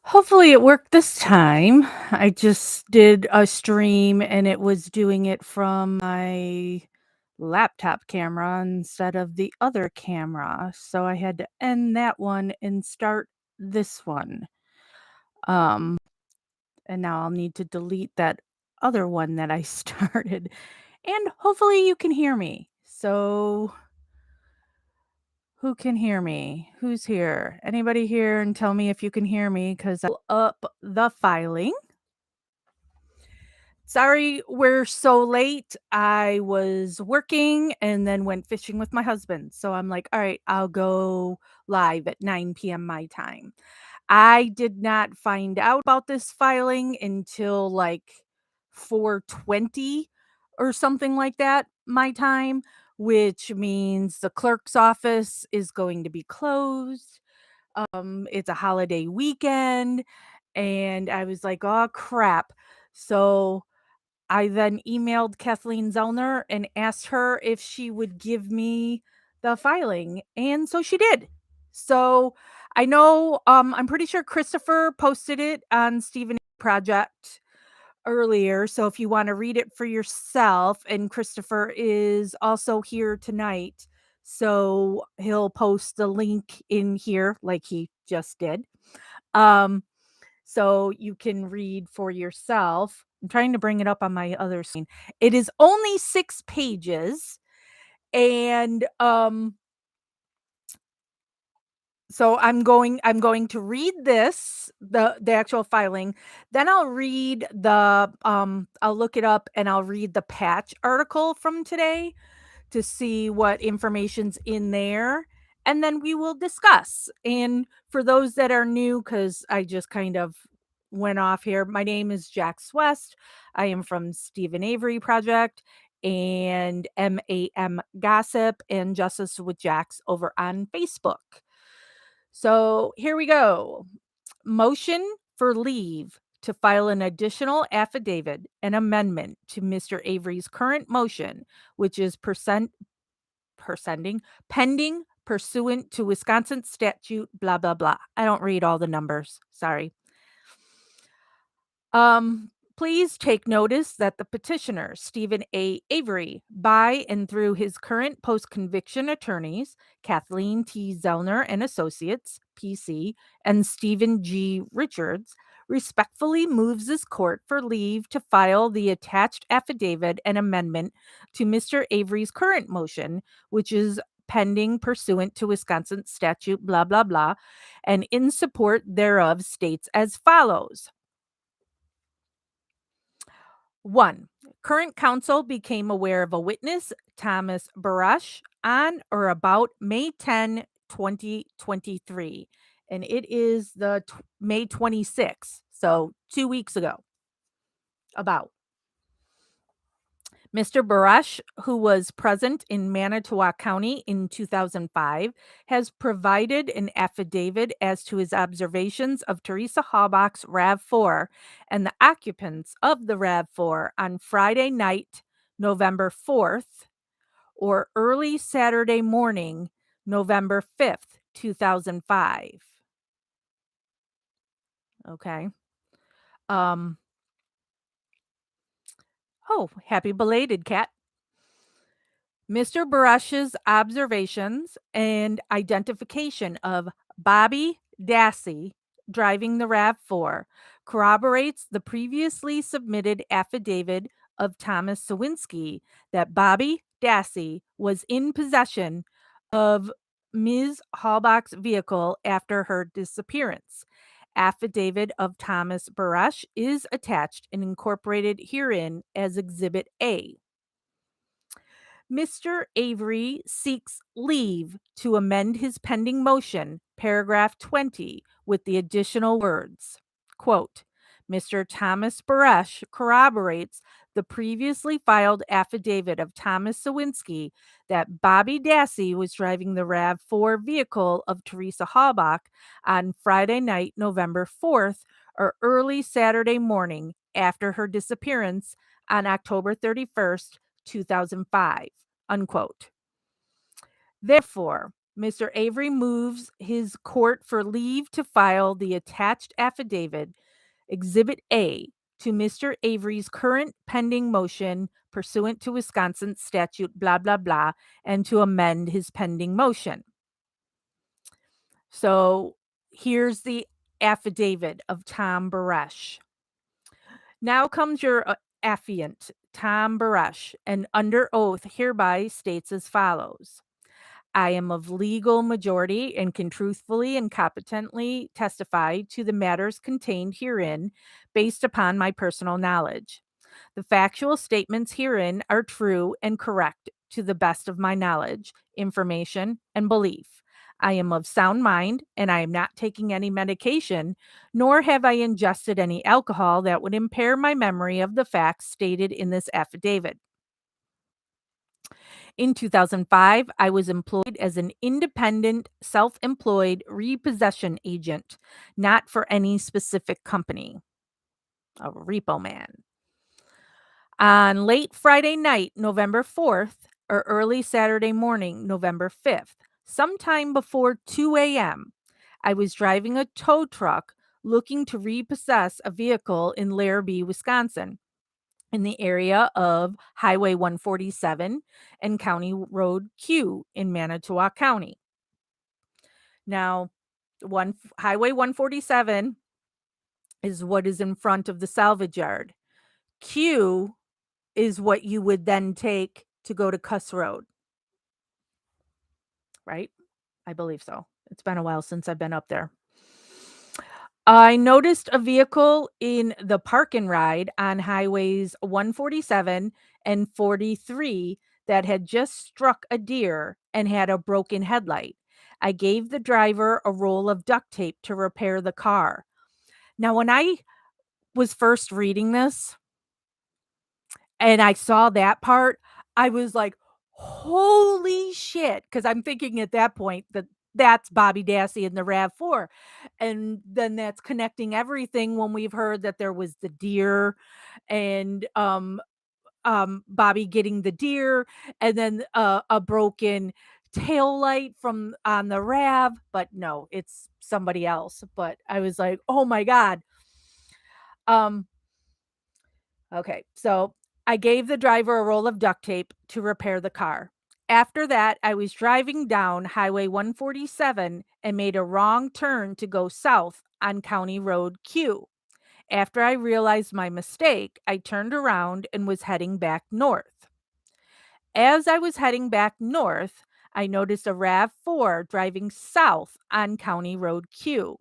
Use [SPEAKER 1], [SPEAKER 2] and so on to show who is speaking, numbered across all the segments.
[SPEAKER 1] Hopefully it worked this time. I just did a stream and it was doing it from my laptop camera instead of the other camera. So I had to end that one and start this one. Um and now I'll need to delete that other one that I started. And hopefully you can hear me. So who can hear me? Who's here? Anybody here and tell me if you can hear me cuz I'll up the filing. Sorry we're so late. I was working and then went fishing with my husband. So I'm like, all right, I'll go live at 9 p.m. my time. I did not find out about this filing until like 4:20 or something like that my time, which means the clerk's office is going to be closed. It's a holiday weekend and I was like, "Oh crap." So I then emailed Kathleen Zellner and asked her if she would give me the filing, and so she did. So I know, I'm pretty sure Christopher posted it on Stephen Project earlier. So if you want to read it for yourself, and Christopher is also here tonight, so he'll post the link in here like he just did. Um, so you can read for yourself. I'm trying to bring it up on my other screen. It is only 6 pages, and, so I'm going to read this, the actual filing, then I'll read I'll look it up and I'll read the patch article from today to see what information's in there, and then we will discuss. And for those that are new, because I just kind of went off here, my name is Jax West. I am from Stephen Avery Project and MAM Gossip and Justice with Jax over on Facebook. So here we go. Motion for leave to file an additional affidavit and amendment to Mr. Avery's current motion, which is pending pursuant to Wisconsin statute, blah, blah, blah. I don't read all the numbers. Sorry. Please take notice that the petitioner, Stephen A. Avery, by and through his current post conviction attorneys, Kathleen T. Zellner and Associates, PC, and Stephen G. Richards, respectfully moves this court for leave to file the attached affidavit and amendment to Mr. Avery's current motion, which is pending pursuant to Wisconsin statute, blah, blah, blah, and in support thereof states as follows. 1. Current counsel became aware of a witness, Thomas Barash, on or about May 10, 2023. And it is the May 26th. So 2 weeks ago. About. Mr. Barash, who was present in Manitowoc County in 2005, has provided an affidavit as to his observations of Teresa Halbach's RAV4 and the occupants of the RAV4 on Friday night, November 4th, or early Saturday morning, November 5th, 2005. Okay. Um, happy belated, Cat. Mr. Barash's observations and identification of Bobby Dassey driving the RAV4 corroborates the previously submitted affidavit of Thomas Sawinski that Bobby Dassey was in possession of Ms. Halbach's vehicle after her disappearance. Affidavit of Thomas Barash is attached and incorporated herein as Exhibit A. Mr. Avery seeks leave to amend his pending motion, paragraph 20, with the additional words, quote, Mr. Thomas Barash corroborates the previously filed affidavit of Thomas Sawinski that Bobby Dassey was driving the RAV4 vehicle of Teresa Halbach on Friday night, November 4th, or early Saturday morning after her disappearance on October 31st, 2005, unquote. Therefore, Mr. Avery moves his court for leave to file the attached affidavit, Exhibit A, to Mr. Avery's current pending motion pursuant to Wisconsin statute blah, blah, blah, and to amend his pending motion. So here's the affidavit of Tom Baresh. Now comes your affiant, Tom Baresh, and under oath hereby states as follows. I am of legal majority and can truthfully and competently testify to the matters contained herein based upon my personal knowledge. The factual statements herein are true and correct to the best of my knowledge, information, and belief. I am of sound mind and I am not taking any medication, nor have I ingested any alcohol that would impair my memory of the facts stated in this affidavit. In 2005, I was employed as an independent, self employed repossession agent, not for any specific company, a repo man. On late Friday night, November 4th, or early Saturday morning, November 5th, sometime before 2 a.m., I was driving a tow truck looking to repossess a vehicle in Larrabee, Wisconsin, in the area of Highway 147 and County Road Q in Manitowoc County. Now, Highway 147 is what is in front of the salvage yard. Q is what you would then take to go to Cuss Road, right? I believe so. It's been a while since I've been up there. I noticed a vehicle in the park and ride on highways 147 and 43 that had just struck a deer and had a broken headlight. I gave the driver a roll of duct tape to repair the car. Now, when I was first reading this and I saw that part, I was like, holy shit. Because I'm thinking at that point that that's Bobby Dassey and the RAV4. And then that's connecting everything when we've heard that there was the deer and Bobby getting the deer and then a broken tail light from on the RAV. But no, it's somebody else. But I was like, oh my God. Um, Okay, so I gave the driver a roll of duct tape to repair the car. After that, I was driving down Highway 147 and made a wrong turn to go south on County Road Q. After I realized my mistake, I turned around and was heading back north. As I was heading back north, I noticed a RAV4 driving south on County Road Q.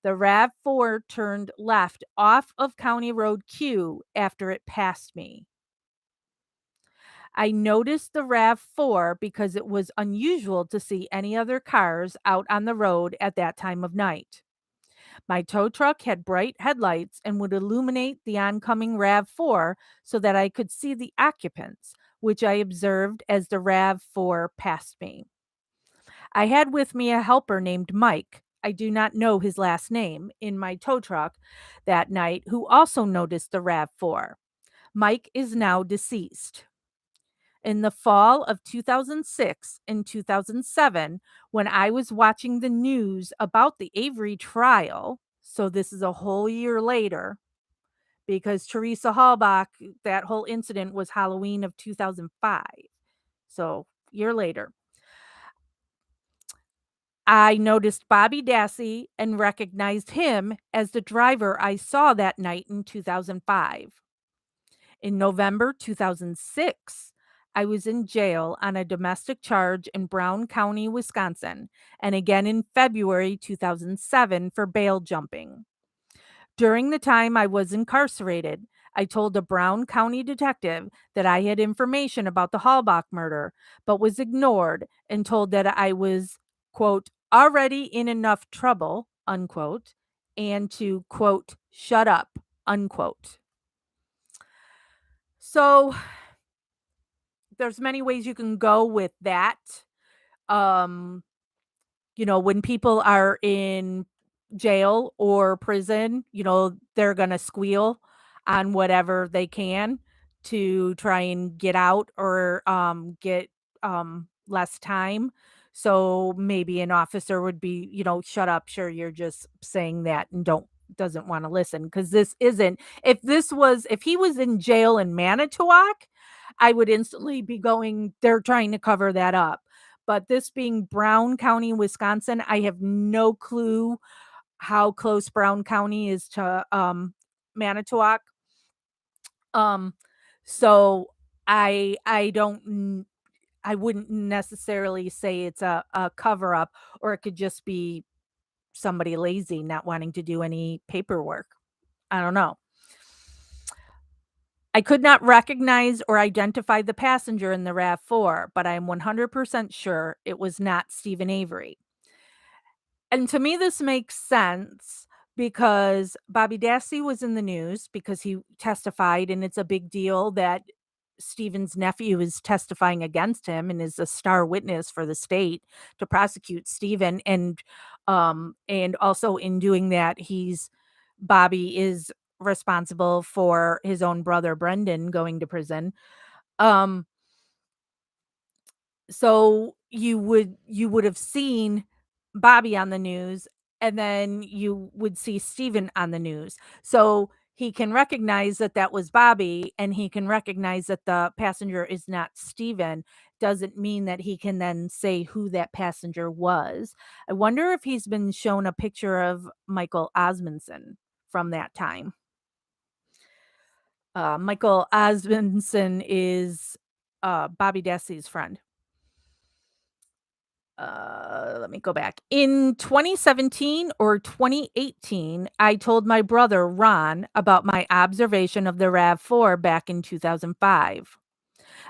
[SPEAKER 1] The RAV4 turned left off of County Road Q after it passed me. I noticed the RAV4 because it was unusual to see any other cars out on the road at that time of night. My tow truck had bright headlights and would illuminate the oncoming RAV4 so that I could see the occupants, which I observed as the RAV4 passed me. I had with me a helper named Mike. I do not know his last name in my tow truck that night, who also noticed the RAV4. Mike is now deceased. In the fall of 2006 and 2007, when I was watching the news about the Avery trial, so this is a whole year later, because Teresa Halbach, that whole incident was Halloween of 2005. So, year later. I noticed Bobby Dassey and recognized him as the driver I saw that night in 2005. In November 2006, I was in jail on a domestic charge in Brown County, Wisconsin, and again in February 2007 for bail jumping. During the time I was incarcerated, I told a Brown County detective that I had information about the Halbach murder, but was ignored and told that I was, quote, already in enough trouble, unquote, and to, quote, shut up, unquote. So there's many ways you can go with that. Um, when people are in jail or prison, they're going to squeal on whatever they can to try and get out or get less time. So maybe an officer would be, "Shut up, sure, you're just saying that and doesn't wanna listen because this isn't." If he was in jail in Manitowoc, I would instantly be going, "They're trying to cover that up." But this being Brown County, Wisconsin, I have no clue how close Brown County is to, Manitowoc. Um, so I don't kn I wouldn't necessarily say it's a cover up, or it could just be somebody lazy not wanting to do any paperwork. I don't know. I could not recognize or identify the passenger in the RAV4, but I am 100% sure it was not Stephen Avery. And to me, this makes sense because Bobby Dassey was in the news because he testified, and it's a big deal that Stephen's nephew is testifying against him and is a star witness for the state to prosecute Stephen. And also in doing that, Bobby is responsible for his own brother Brendan going to prison. Um, so you would have seen Bobby on the news, and then you would see Steven on the news. So he can recognize that that was Bobby, and he can recognize that the passenger is not Steven. Doesn't mean that he can then say who that passenger was. I wonder if he's been shown a picture of Michael Osmondson from that time. Michael Osmondson is Bobby Dassey's friend. Let me go back. In 2017 or 2018, I told my brother Ron about my observation of the RAV4 back in 2005.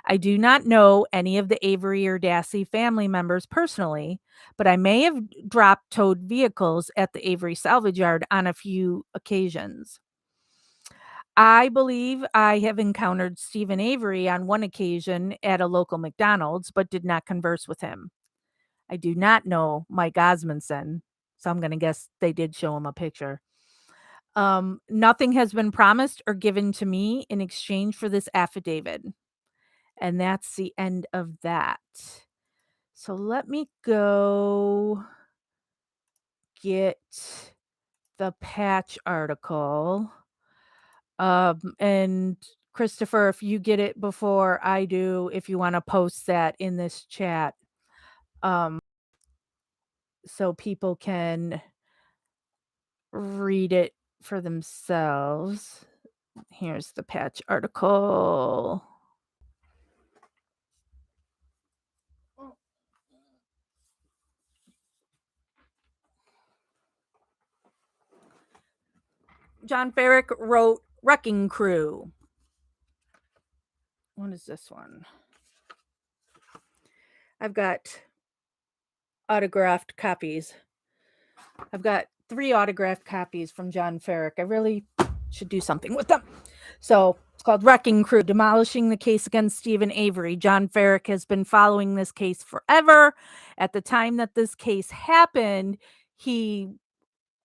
[SPEAKER 1] I do not know any of the Avery or Dassey family members personally, but I may have dropped towed vehicles at the Avery salvage yard on a few occasions. I believe I have encountered Stephen Avery on one occasion at a local McDonald's, but did not converse with him. I do not know Mike Osmondson, so I'm gonna guess they did show him a picture. Nothing has been promised or given to me in exchange for this affidavit, and that's the end of that. So let me go get the patch article. And Christopher, if you get it before I do, if you wanna post that in this chat, um, so people can read it for themselves. Here's the patch article. John Ferrick wrote Wrecking Crew. What is this one? I've got autographed copies. I've got 3 autographed copies from John Ferrick. I really should do something with them. So it's called Wrecking Crew, Demolishing the Case Against Stephen Avery. John Ferrick has been following this case forever. At the time that this case happened, he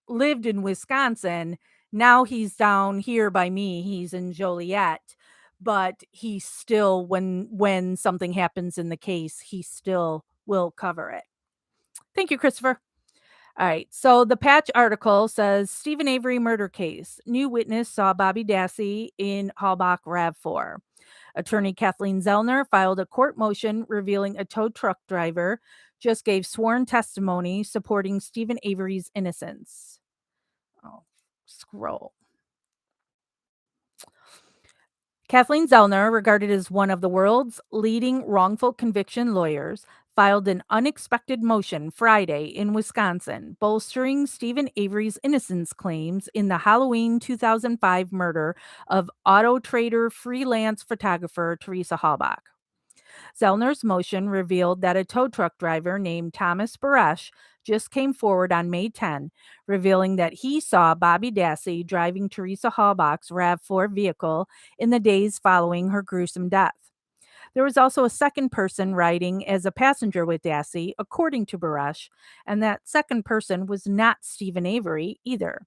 [SPEAKER 1] lived in Wisconsin. Now he's down here by me. He's in Joliet, but he still, when something happens in the case, he still will cover it. Thank you, Christopher. All right. So the patch article says Stephen Avery murder case. New witness saw Bobby Dassey in Halbach RAV4. Attorney Kathleen Zellner filed a court motion revealing a tow truck driver just gave sworn testimony supporting Stephen Avery's innocence. Oh, scroll. Kathleen Zellner, regarded as one of the world's leading wrongful conviction lawyers, filed an unexpected motion Friday in Wisconsin, bolstering Stephen Avery's innocence claims in the Halloween 2005 murder of auto trader freelance photographer Teresa Halbach. Zellner's motion revealed that a tow truck driver named Thomas Baresh just came forward on May 10, revealing that he saw Bobby Dassey driving Teresa Halbach's RAV4 vehicle in the days following her gruesome death. There was also a second person riding as a passenger with Dassey, according to Baresh, and that second person was not Stephen Avery either.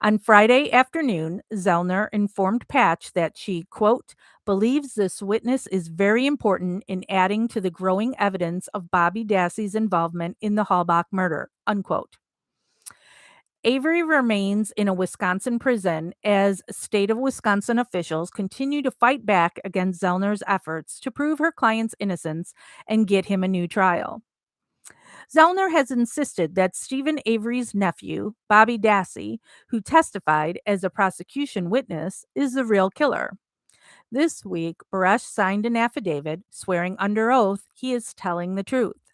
[SPEAKER 1] On Friday afternoon, Zellner informed Patch that she, quote, believes this witness is very important in adding to the growing evidence of Bobby Dassey's involvement in the Halbach murder, unquote. Avery remains in a Wisconsin prison as state of Wisconsin officials continue to fight back against Zellner's efforts to prove her client's innocence and get him a new trial. Zellner has insisted that Stephen Avery's nephew, Bobby Dassey, who testified as a prosecution witness, is the real killer. This week, Baresh signed an affidavit swearing under oath he is telling the truth.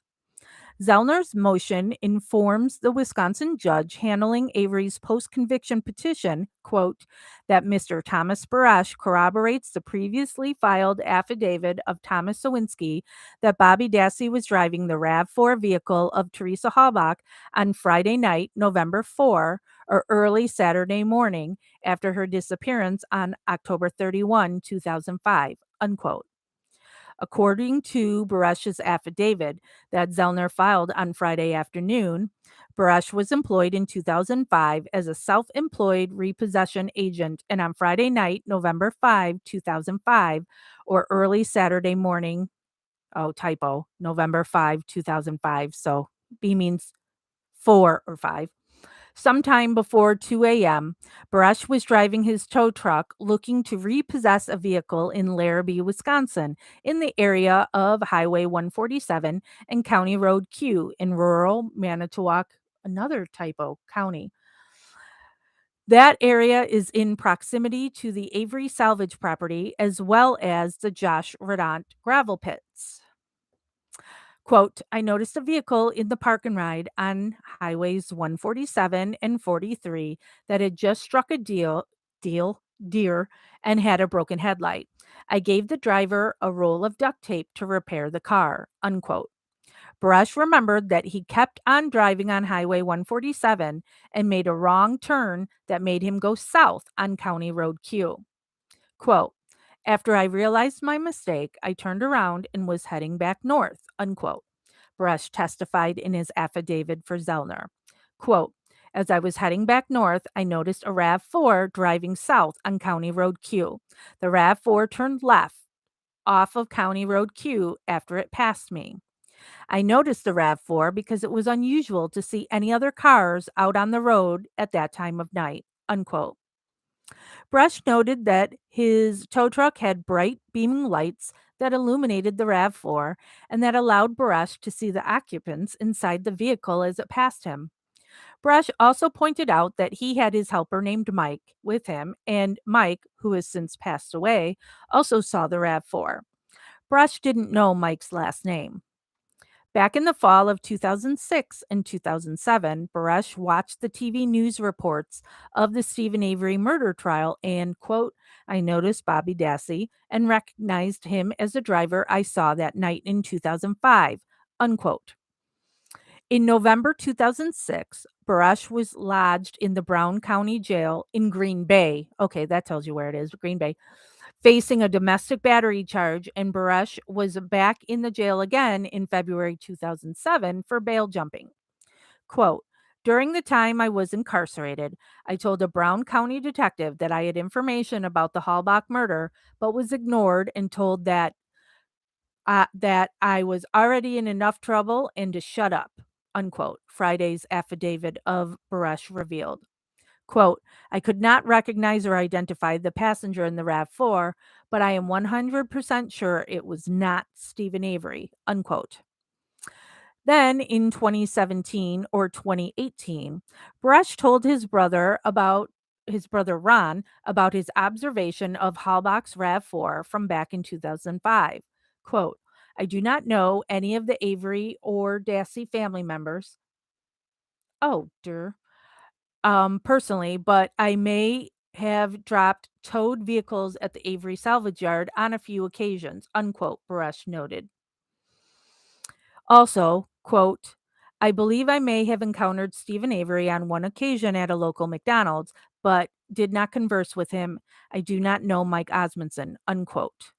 [SPEAKER 1] Zellner's motion informs the Wisconsin judge handling Avery's post conviction petition, quote, that Mr. Thomas Barash corroborates the previously filed affidavit of Thomas Sawinski that Bobby Dassey was driving the RAV4 vehicle of Teresa Halbach on Friday night, November 4, or early Saturday morning after her disappearance on October 31, 2005, unquote. According to Baresh's affidavit that Zellner filed on Friday afternoon, Baresh was employed in 2005 as a self employed repossession agent, and on Friday night, November 5, 2005, or early Saturday morning, oh, typo, November 5, 2005. So B means 4 or 5. Sometime before 2 a.m., Baresh was driving his tow truck looking to repossess a vehicle in Larrabee, Wisconsin, in the area of Highway 147 and County Road Q in rural Manitowoc, another typo, county. That area is in proximity to the Avery salvage property as well as the Josh Radant gravel pits. Quote, I noticed a vehicle in the park and ride on highways 147 and 43 that had just struck a deer and had a broken headlight. I gave the driver a roll of duct tape to repair the car, unquote. Brush remembered that he kept on driving on Highway 147 and made a wrong turn that made him go south on County Road Q. Quote, after I realized my mistake, I turned around and was heading back north, unquote. Brush testified in his affidavit for Zellner. Quote, as I was heading back north, I noticed a RAV4 driving south on County Road Q. The RAV4 turned left off of County Road Q after it passed me. I noticed the RAV4 because it was unusual to see any other cars out on the road at that time of night, unquote. Brush noted that his tow truck had bright beaming lights that illuminated the RAV4 and that allowed Brush to see the occupants inside the vehicle as it passed him. Brush also pointed out that he had his helper named Mike with him, and Mike, who has since passed away, also saw the RAV4. Brush didn't know Mike's last name. Back in the fall of 2006 and 2007, Baresh watched the TV news reports of the Stephen Avery murder trial and, quote, I noticed Bobby Dassey and recognized him as the driver I saw that night in 2005, unquote. In November 2006, Baresh was lodged in the Brown County Jail in Green Bay. Okay, that tells you where it is, Green Bay, facing a domestic battery charge, and Baresh was back in the jail again in February 2007 for bail jumping. Quote, during the time I was incarcerated, I told a Brown County detective that I had information about the Halbach murder, but was ignored and told that I was already in enough trouble and to shut up, unquote, Friday's affidavit of Baresh revealed. Quote, I could not recognize or identify the passenger in the RAV4, but I am 100% sure it was not Stephen Avery, unquote. Then in 2017 or 2018, Brush told his brother Ron about his observation of Halbach's RAV4 from back in 2005. Quote, I do not know any of the Avery or Dassey family members. Oh, dear. Personally, but I may have dropped towed vehicles at the Avery salvage yard on a few occasions, unquote, Baresh noted. Also, quote, I believe I may have encountered Stephen Avery on one occasion at a local McDonald's, but did not converse with him. I do not know Mike Osmondson, unquote.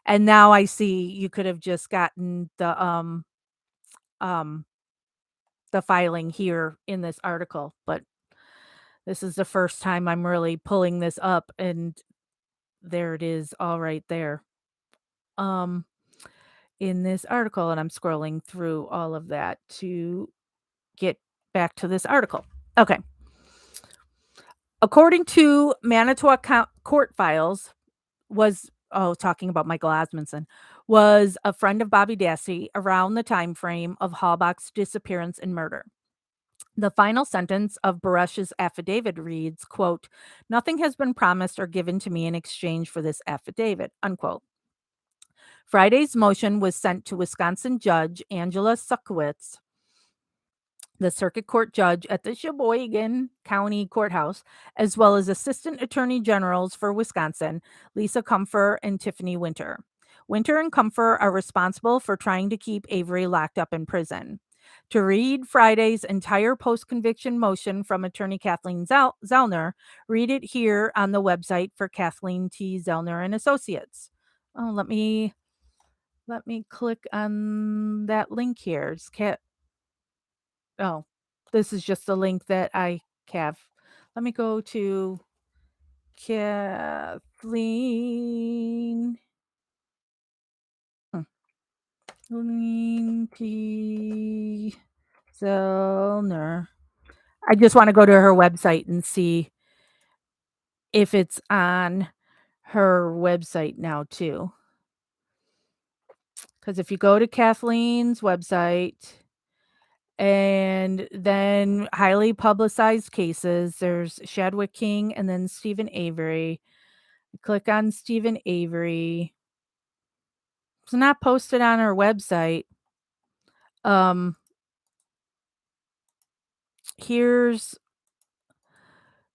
[SPEAKER 1] And now I see you could have just gotten um the filing here in this article, but This is the first time I'm really pulling this up, and there it is all right there, um, in this article, and I'm scrolling through all of that to get back to this article. Okay. According to Manitowoc court files, talking about Michael Osmondson, was a friend of Bobby Dassey around the time frame of Halbach's disappearance and murder. The final sentence of Baresh's affidavit reads, quote, "Nothing has been promised or given to me in exchange for this affidavit," unquote. Friday's motion was sent to Wisconsin Judge Angela Suckowitz, the circuit court judge at the Sheboygan County Courthouse, as well as assistant attorney generals for Wisconsin, Lisa Comfer and Tiffany Winter. Winter and Comfer are responsible for trying to keep Avery locked up in prison. To read Friday's entire post conviction motion from attorney Kathleen Zellner, read it here on the website for Kathleen T. Zellner and Associates. Oh, let me click on that link here. Oh, this is just a link that I have. Let me go to Kathleen. Hmm, Kathleen T. Zellner. I just want to go to her website and see if it's on her website now too. Because if you go to Kathleen's website and then highly publicized cases, there's Shadwick King and then Stephen Avery. Click on Stephen Avery. It's not posted on our website. Um, here's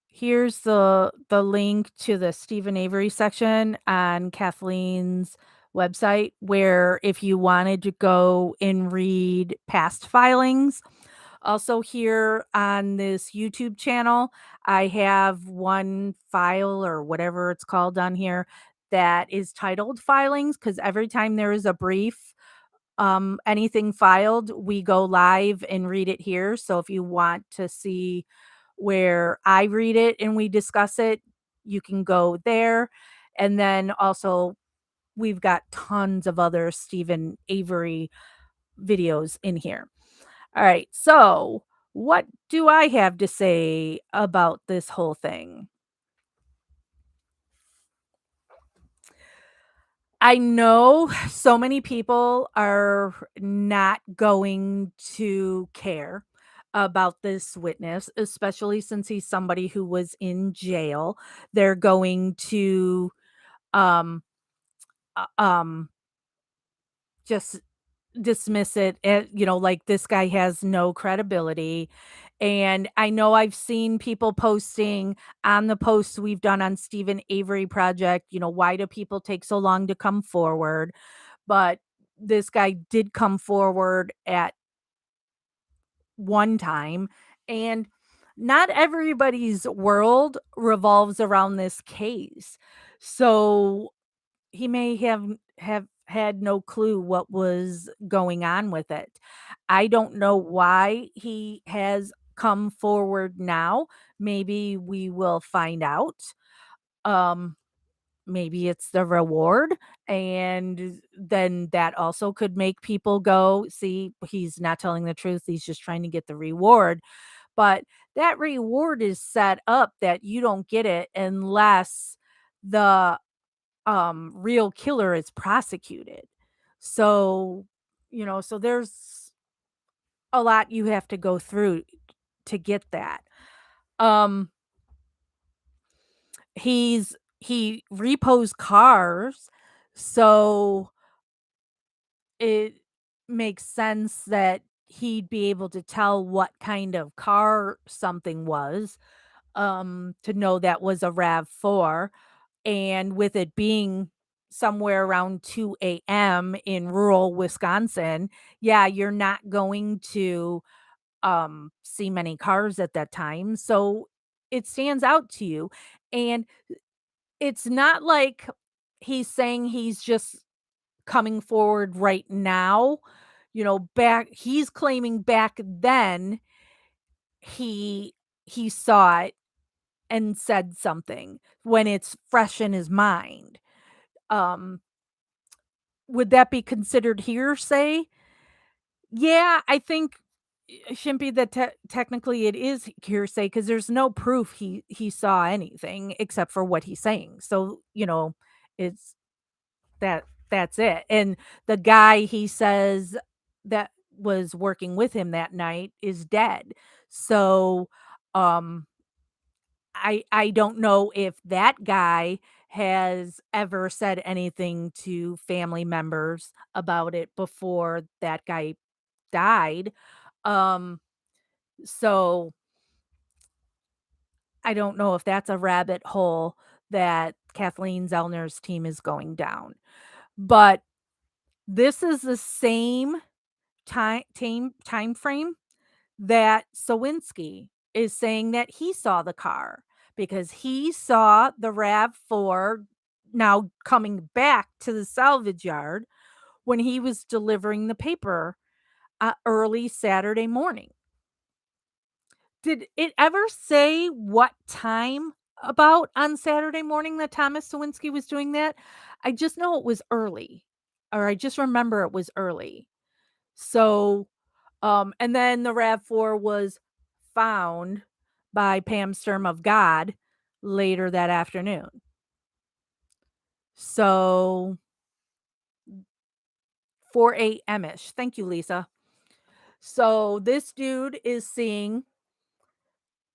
[SPEAKER 1] here's the link to the Stephen Avery section on Kathleen's website, where if you wanted to go and read past filings. Also, here on this YouTube channel, I have one file or whatever it's called on here that is titled filings, because every time there is a brief, anything filed, we go live and read it here. So if you want to see where I read it and we discuss it, you can go there. And then also, we've got tons of other Stephen Avery videos in here. All right. So, what do I have to say about this whole thing? I know so many people are not going to care about this witness, especially since he's somebody who was in jail. They're going to um uh, um just dismiss it, like this guy has no credibility. And I know I've seen people posting on the posts we've done on Stephen Avery project, why do people take so long to come forward? But this guy did come forward at one time, and not everybody's world revolves around this case. So he may have had no clue what was going on with it. I don't know why he has come forward now. Maybe we will find out. Um Maybe it's the reward, and then that also could make people go, "See, he's not telling the truth. He's just trying to get the reward." But that reward is set up that you don't get it unless the real killer is prosecuted. So, so there's a lot you have to go through to get that. Um he repos cars, so it makes sense that he'd be able to tell what kind of car something was, to know that was a RAV4. And with it being somewhere around 2 a.m. in rural Wisconsin, yeah, you're not going to see many cars at that time. So it stands out to you. And it's not like he's saying he's just coming forward right now. Back he's claiming back then he he saw it and said something when it's fresh in his mind. Um, would that be considered hearsay? Yeah, I think it shouldn't be that technically it is hearsay because there's no proof he saw anything except for what he's saying. So, it's that's it. And the guy he says that was working with him that night is dead. So, um I don't know if that guy has ever said anything to family members about it before that guy died. Um, so I don't know if that's a rabbit hole that Kathleen Zellner's team is going down. But this is the same time frame that Sawinski is saying that he saw the car because he saw the RAV4 now coming back to the salvage yard when he was delivering the paper early Saturday morning. Did it ever say what time about on Saturday morning that Thomas Sawinski was doing that? I just know it was early, or I just remember it was early. So, and then the RAV4 was found by Pam Sturm of God later that afternoon. So 4 a.m.-ish. Thank you, Lisa. So this dude is seeing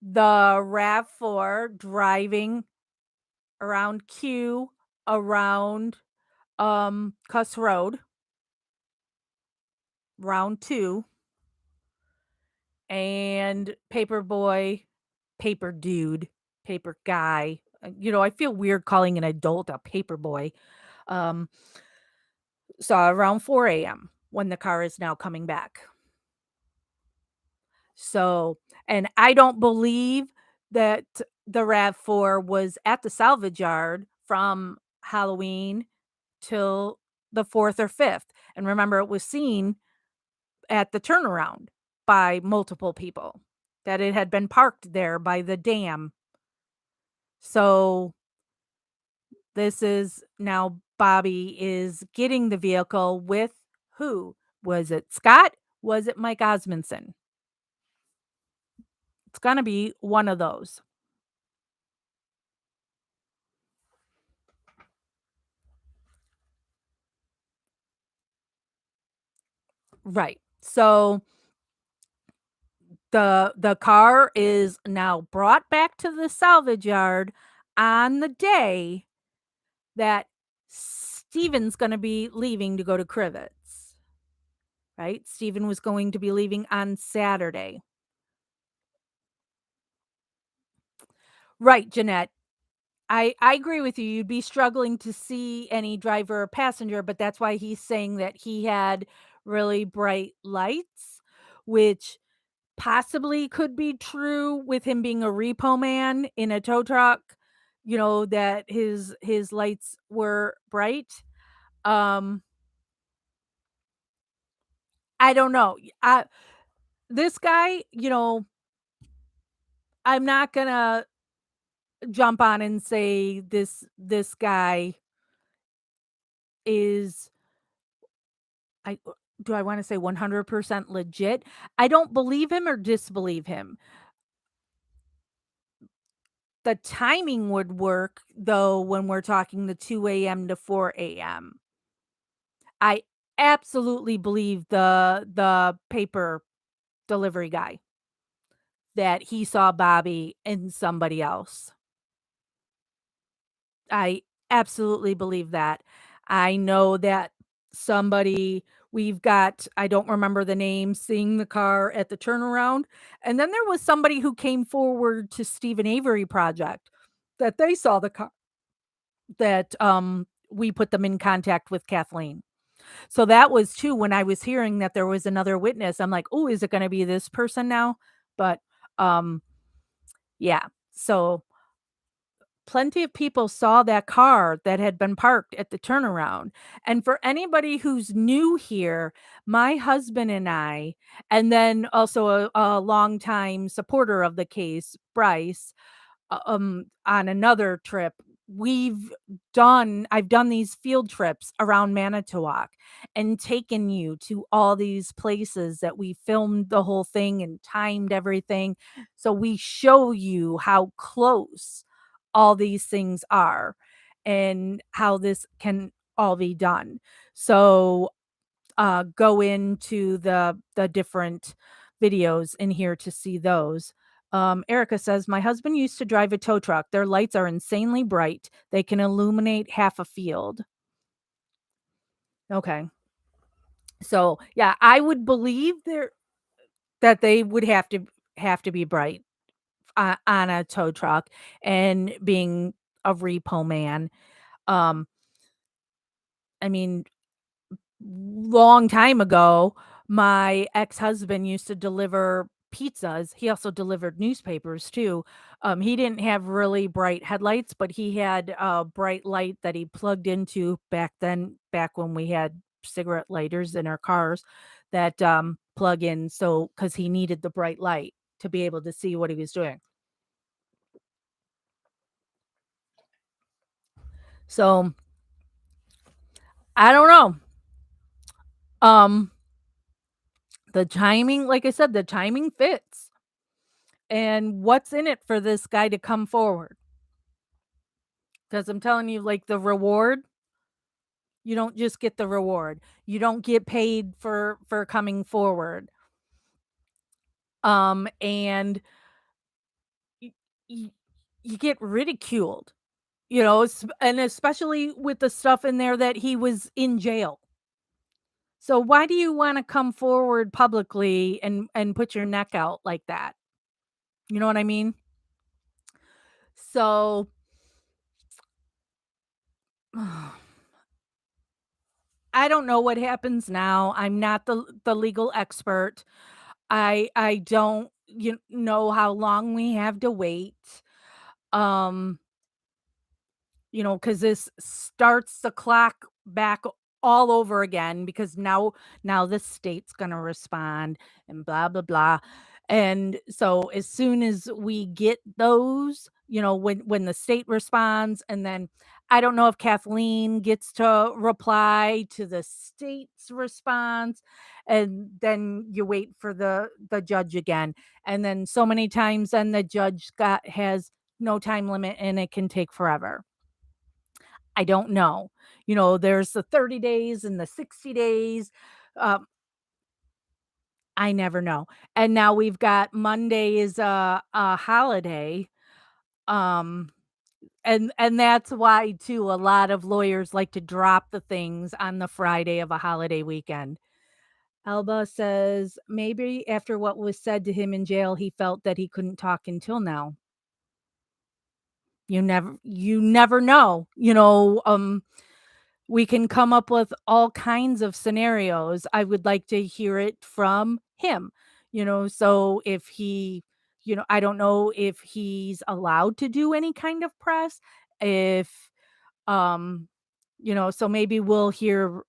[SPEAKER 1] the RAV4 driving around Q, around Cuss Road, round 2, and paper boy, paper dude, paper guy. I feel weird calling an adult a paper boy. Um, saw around 4 a.m. when the car is now coming back. So, and I don't believe that the RAV4 was at the salvage yard from Halloween till the 4th or 5th. And remember, it was seen at the turnaround by multiple people that it had been parked there by the dam. So, this is now Bobby is getting the vehicle with who? Was it Scott? Was it Mike Osmondson? It's gonna be one of those. Right. So the car is now brought back to the salvage yard on the day that Steven's gonna be leaving to go to Crivets, right? Steven was going to be leaving on Saturday. Right, Jeanette. I agree with you. You'd be struggling to see any driver or passenger, but that's why he's saying that he had really bright lights, which possibly could be true with him being a repo man in a tow truck, that his lights were bright. Um, I don't know. This guy, I'm not gonna jump on and say this guy is I do I wanna say 100% legit? I don't believe him or disbelieve him. The timing would work, though, when we're talking the 2 AM to 4 AM. I absolutely believe the paper delivery guy that he saw Bobby and somebody else. I absolutely believe that. I know that somebody we've got I don't remember the name, seeing the car at the turnaround, and then there was somebody who came forward to Stephen Avery project that they saw the car that, we put them in contact with Kathleen. So that was too when I was hearing that there was another witness, I'm like, "Oh, is it gonna be this person now?" But, um, yeah. So plenty of people saw that car that had been parked at the turnaround. And for anybody who's new here, my husband and I, and then also a longtime supporter of the case, Bryce, on another trip, I've done these field trips around Manitowoc and taken you to all these places that we filmed the whole thing and timed everything. So we show you how close all these things are and how this can all be done. So go into the different videos in here to see those. Erica says, "My husband used to drive a tow truck. Their lights are insanely bright. They can illuminate half a field." Okay. So, yeah, I would believe that they would have to be bright on a tow truck and being a repo man. Um, I mean, long time ago, my ex-husband used to deliver pizzas. He also delivered newspapers too. He didn't have really bright headlights, but he had a bright light that he plugged into back then, back when we had cigarette lighters in our cars that plug in. So, because he needed the bright light to be able to see what he was doing. So, I don't know. Um, the timing, like I said, the timing fits. And what's in it for this guy to come forward? Because 'Cause I'm telling you, like, the reward, you don't just get the reward. You don't get paid for coming forward. And y y you get ridiculed, and especially with the stuff in there that he was in jail. So why do you wanna come forward publicly and put your neck out like that? You know what I mean? So I don't know what happens now. I'm not the legal expert. I don't know how long we have to wait. Um, because this starts the clock back all over again because now the state's gonna respond and blah blah blah. And so as soon as we get those, when the state responds, and then I don't know if Kathleen gets to reply to the state's response, and then you wait for the judge again. And then so many times then the judge got has no time limit and it can take forever. I don't know. There's the 30 days and the 60 days. Um, I never know. And now we've got Monday is a holiday. Um, and that's why too a lot of lawyers like to drop the things on the Friday of a holiday weekend. Alba says maybe after what was said to him in jail, he felt that he couldn't talk until now. You never know. We can come up with all kinds of scenarios. I would like to hear it from him, so if I don't know if he's allowed to do any kind of press, if, um, so maybe we'll hear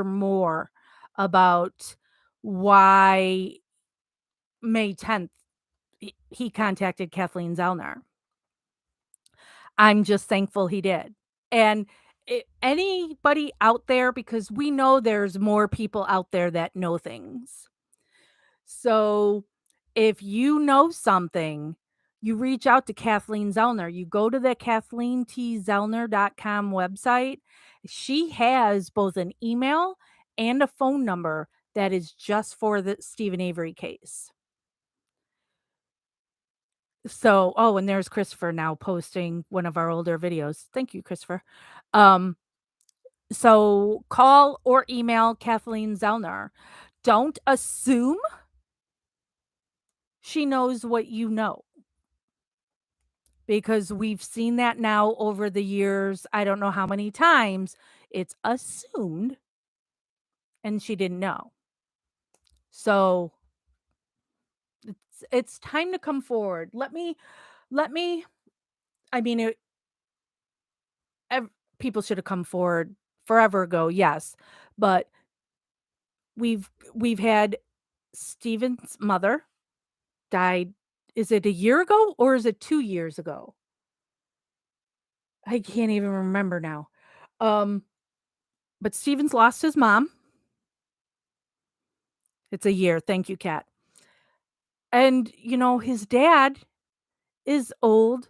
[SPEAKER 1] more about why May 10th he contacted Kathleen Zellner. I'm just thankful he did. And anybody out there, because we know there's more people out there that know things. So if you know something, you reach out to Kathleen Zellner. You go to the KathleenTZellner.com website. She has both an email and a phone number that is just for the Stephen Avery case. So, oh, and there's Christopher now posting one of our older videos. Thank you, Christopher. Um, So call or email Kathleen Zellner. Don't assume she knows what you know, because we've seen that now over the years. I don't know how many times it's assumed and she didn't know. So it's time to come forward. Let me I mean people should have come forward forever ago, yes. But we've had Steven's mother died. Is it a year ago or is it 2 years ago? I can't even remember now. Um, but Steven's lost his mom. It's a year. Thank you, Kat. And, his dad is old.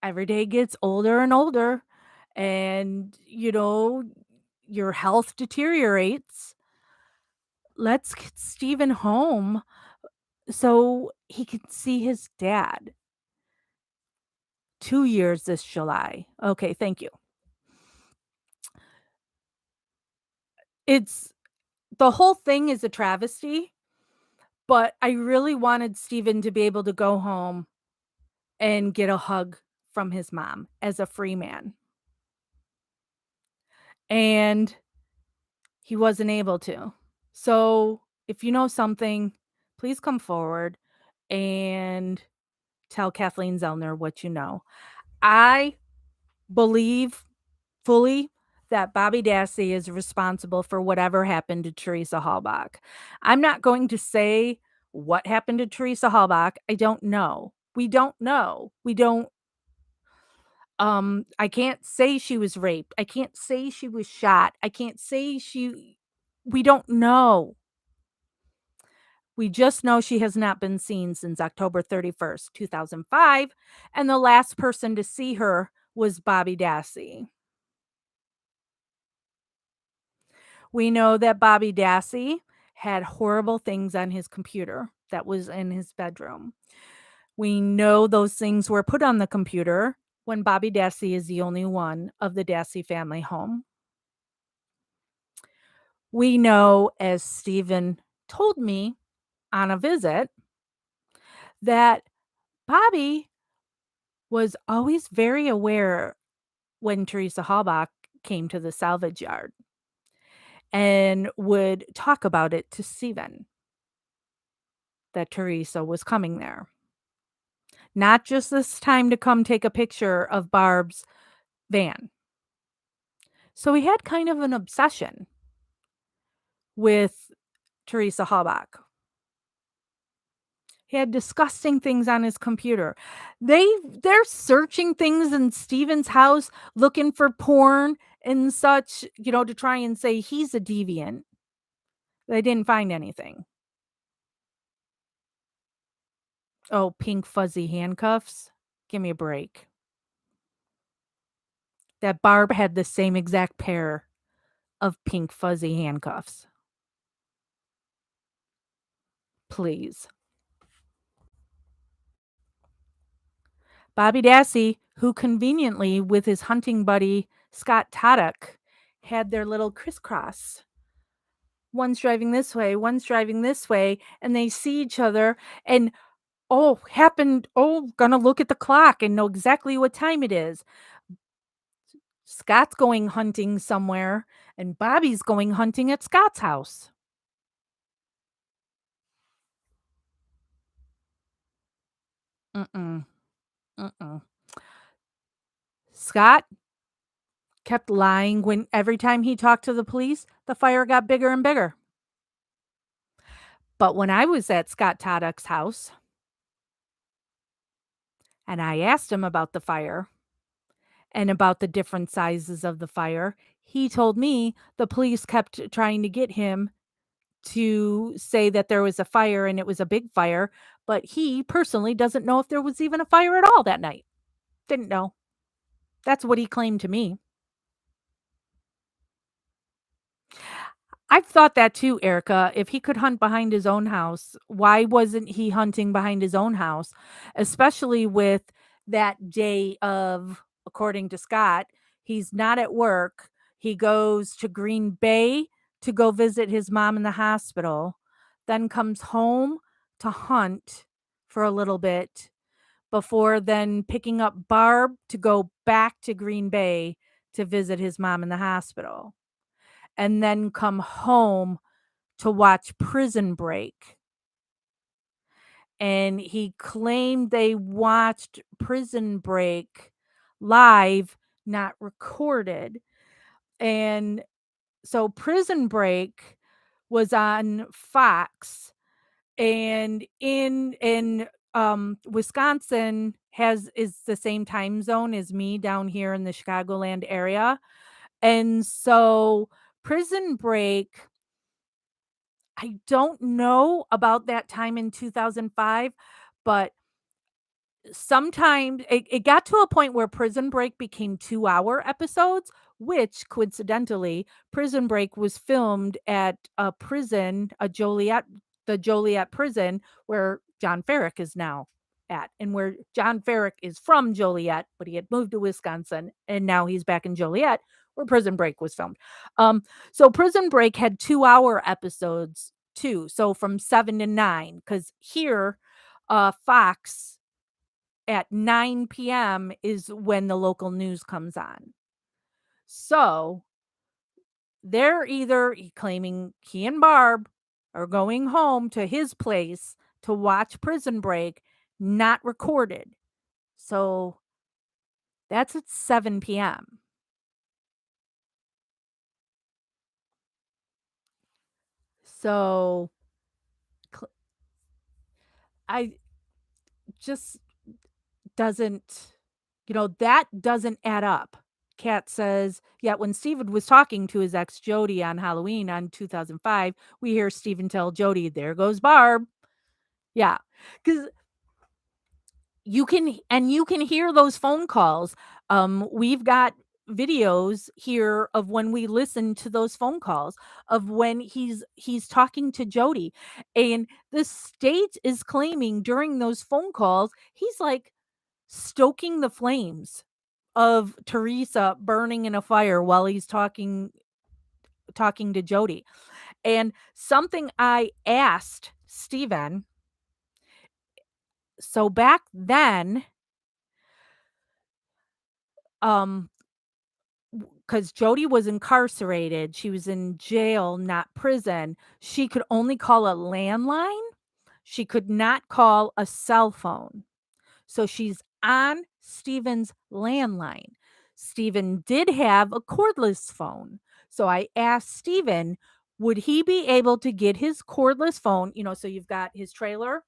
[SPEAKER 1] Every day gets older and older. And, your health deteriorates. Let's get Steven home so he can see his dad. 2 years this July. Okay, thank you. It's the whole thing is a travesty, but I really wanted Steven to be able to go home and get a hug from his mom as a free man. And he wasn't able to. So, if you know something, please come forward and tell Kathleen Zellner what you know. I believe fully that Bobby Dassey is responsible for whatever happened to Teresa Halbach. I'm not going to say what happened to Teresa Halbach. I don't know. We don't know. We don't I can't say she was raped. I can't say she was shot. I can't say we don't know. We just know she has not been seen since October 31st, 2005, and the last person to see her was Bobby Dassey. We know that Bobby Dassey had horrible things on his computer that was in his bedroom. We know those things were put on the computer when Bobby Dassey is the only one of the Dassey family home. We know, as Stephen told me on a visit, that Bobby was always very aware when Teresa Halbach came to the salvage yard and would talk about it to Stephen that Teresa was coming there. Not just this time to come take a picture of Barb's van. So he had kind of an obsession with Teresa Halbach. He had disgusting things on his computer. They're searching things in Steven's house, looking for porn and such, to try and say he's a deviant. They didn't find anything. Oh, pink fuzzy handcuffs? Give me a break. That Barb had the same exact pair of pink fuzzy handcuffs. Please. Bobby Dassey, who conveniently with his hunting buddy Scott Taddock had their little crisscross. One's driving this way, one's driving this way, and they see each other and gonna look at the clock and know exactly what time it is. Scott's going hunting somewhere and Bobby's going hunting at Scott's house. Mm-mm. Mm-mm. Scott kept lying when every time he talked to the police, the fire got bigger and bigger. But when I was at Scott Taddock's house and I asked him about the fire and about the different sizes of the fire, he told me the police kept trying to get him to say that there was a fire and it was a big fire, but he personally doesn't know if there was even a fire at all that night. Didn't know. That's what he claimed to me. I've thought that too, Erica. If he could hunt behind his own house, why wasn't he hunting behind his own house? Especially with that day of, according to Scott, he's not at work. He goes to Green Bay to go visit his mom in the hospital, then comes home to hunt for a little bit before then picking up Barb to go back to Green Bay to visit his mom in the hospital and then come home to watch Prison Break. And he claimed they watched Prison Break live, not recorded. And so Prison Break was on Fox and Wisconsin has is the same time zone as me down here in the Chicagoland area, and so Prison Break, I don't know about that time in 2005, but sometimes it got to a point where Prison Break became 2-hour episodes, which coincidentally, Prison Break was filmed at a prison, a Joliet the Joliet prison where John Ferrick is now at, and where John Ferrick is from Joliet, but he had moved to Wisconsin, and now he's back in Joliet where Prison Break was filmed. Um, so Prison Break had 2-hour episodes too, so from 7 to 9, because here, Fox at 9 PM is when the local news comes on. So, they're either claiming he and Barb are going home to his place to watch Prison Break, not recorded. So, that's at 7 PM. So, cl I just doesn't that doesn't add up. Kat says, yet when Steven was talking to his ex Jody on Halloween on 2005, we hear Steven tell Jody, there goes Barb. Yeah. Because you can hear those phone calls. We've got videos here of when we listen to those phone calls of when he's talking to Jody. And the state is claiming during those phone calls, he's like stoking the flames of Teresa burning in a fire while he's talking to Jody. And something I asked Steven, so back then, um, because Jody was incarcerated, she was in jail, not prison. She could only call a landline. She could not call a cell phone. So she's on Steven's landline. Steven did have a cordless phone. So I asked Steven, would he be able to get his cordless phone? So you've got his trailer,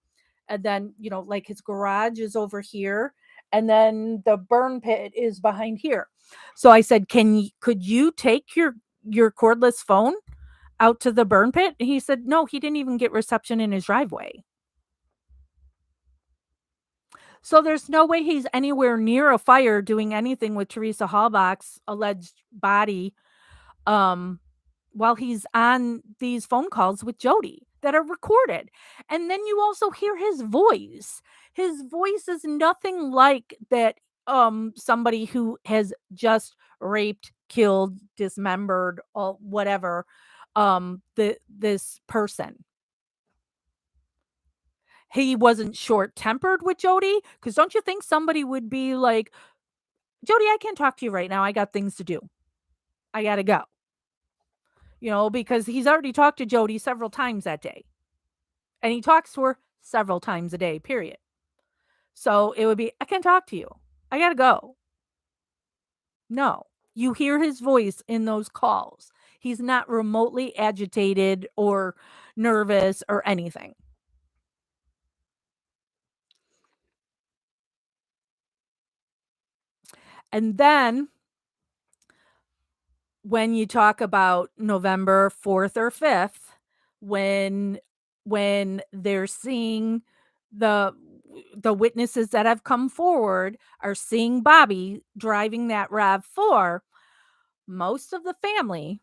[SPEAKER 1] and then, like his garage is over here, and then the burn pit is behind here. So I said, could you take your cordless phone out to the burn pit? And he said, no, he didn't even get reception in his driveway. So there's no way he's anywhere near a fire doing anything with Teresa Halbach's alleged body, um, while he's on these phone calls with Jody that are recorded. And then you also hear his voice. His voice is nothing like that, somebody who has just raped, killed, dismembered, or whatever, this person. He wasn't short-tempered with Jody, because don't you think somebody would be like, "Jody, I can't talk to you right now, I got things to do. I gotta go." Because he's already talked to Jody several times that day, and he talks to her several times a day, period. So, it would be, "I can't talk to you. I gotta go." No. You hear his voice in those calls. He's not remotely agitated or nervous or anything. And then when you talk about November 4th or 5th, when they're seeing the the witnesses that have come forward are seeing Bobby driving that RAV4, most of the family,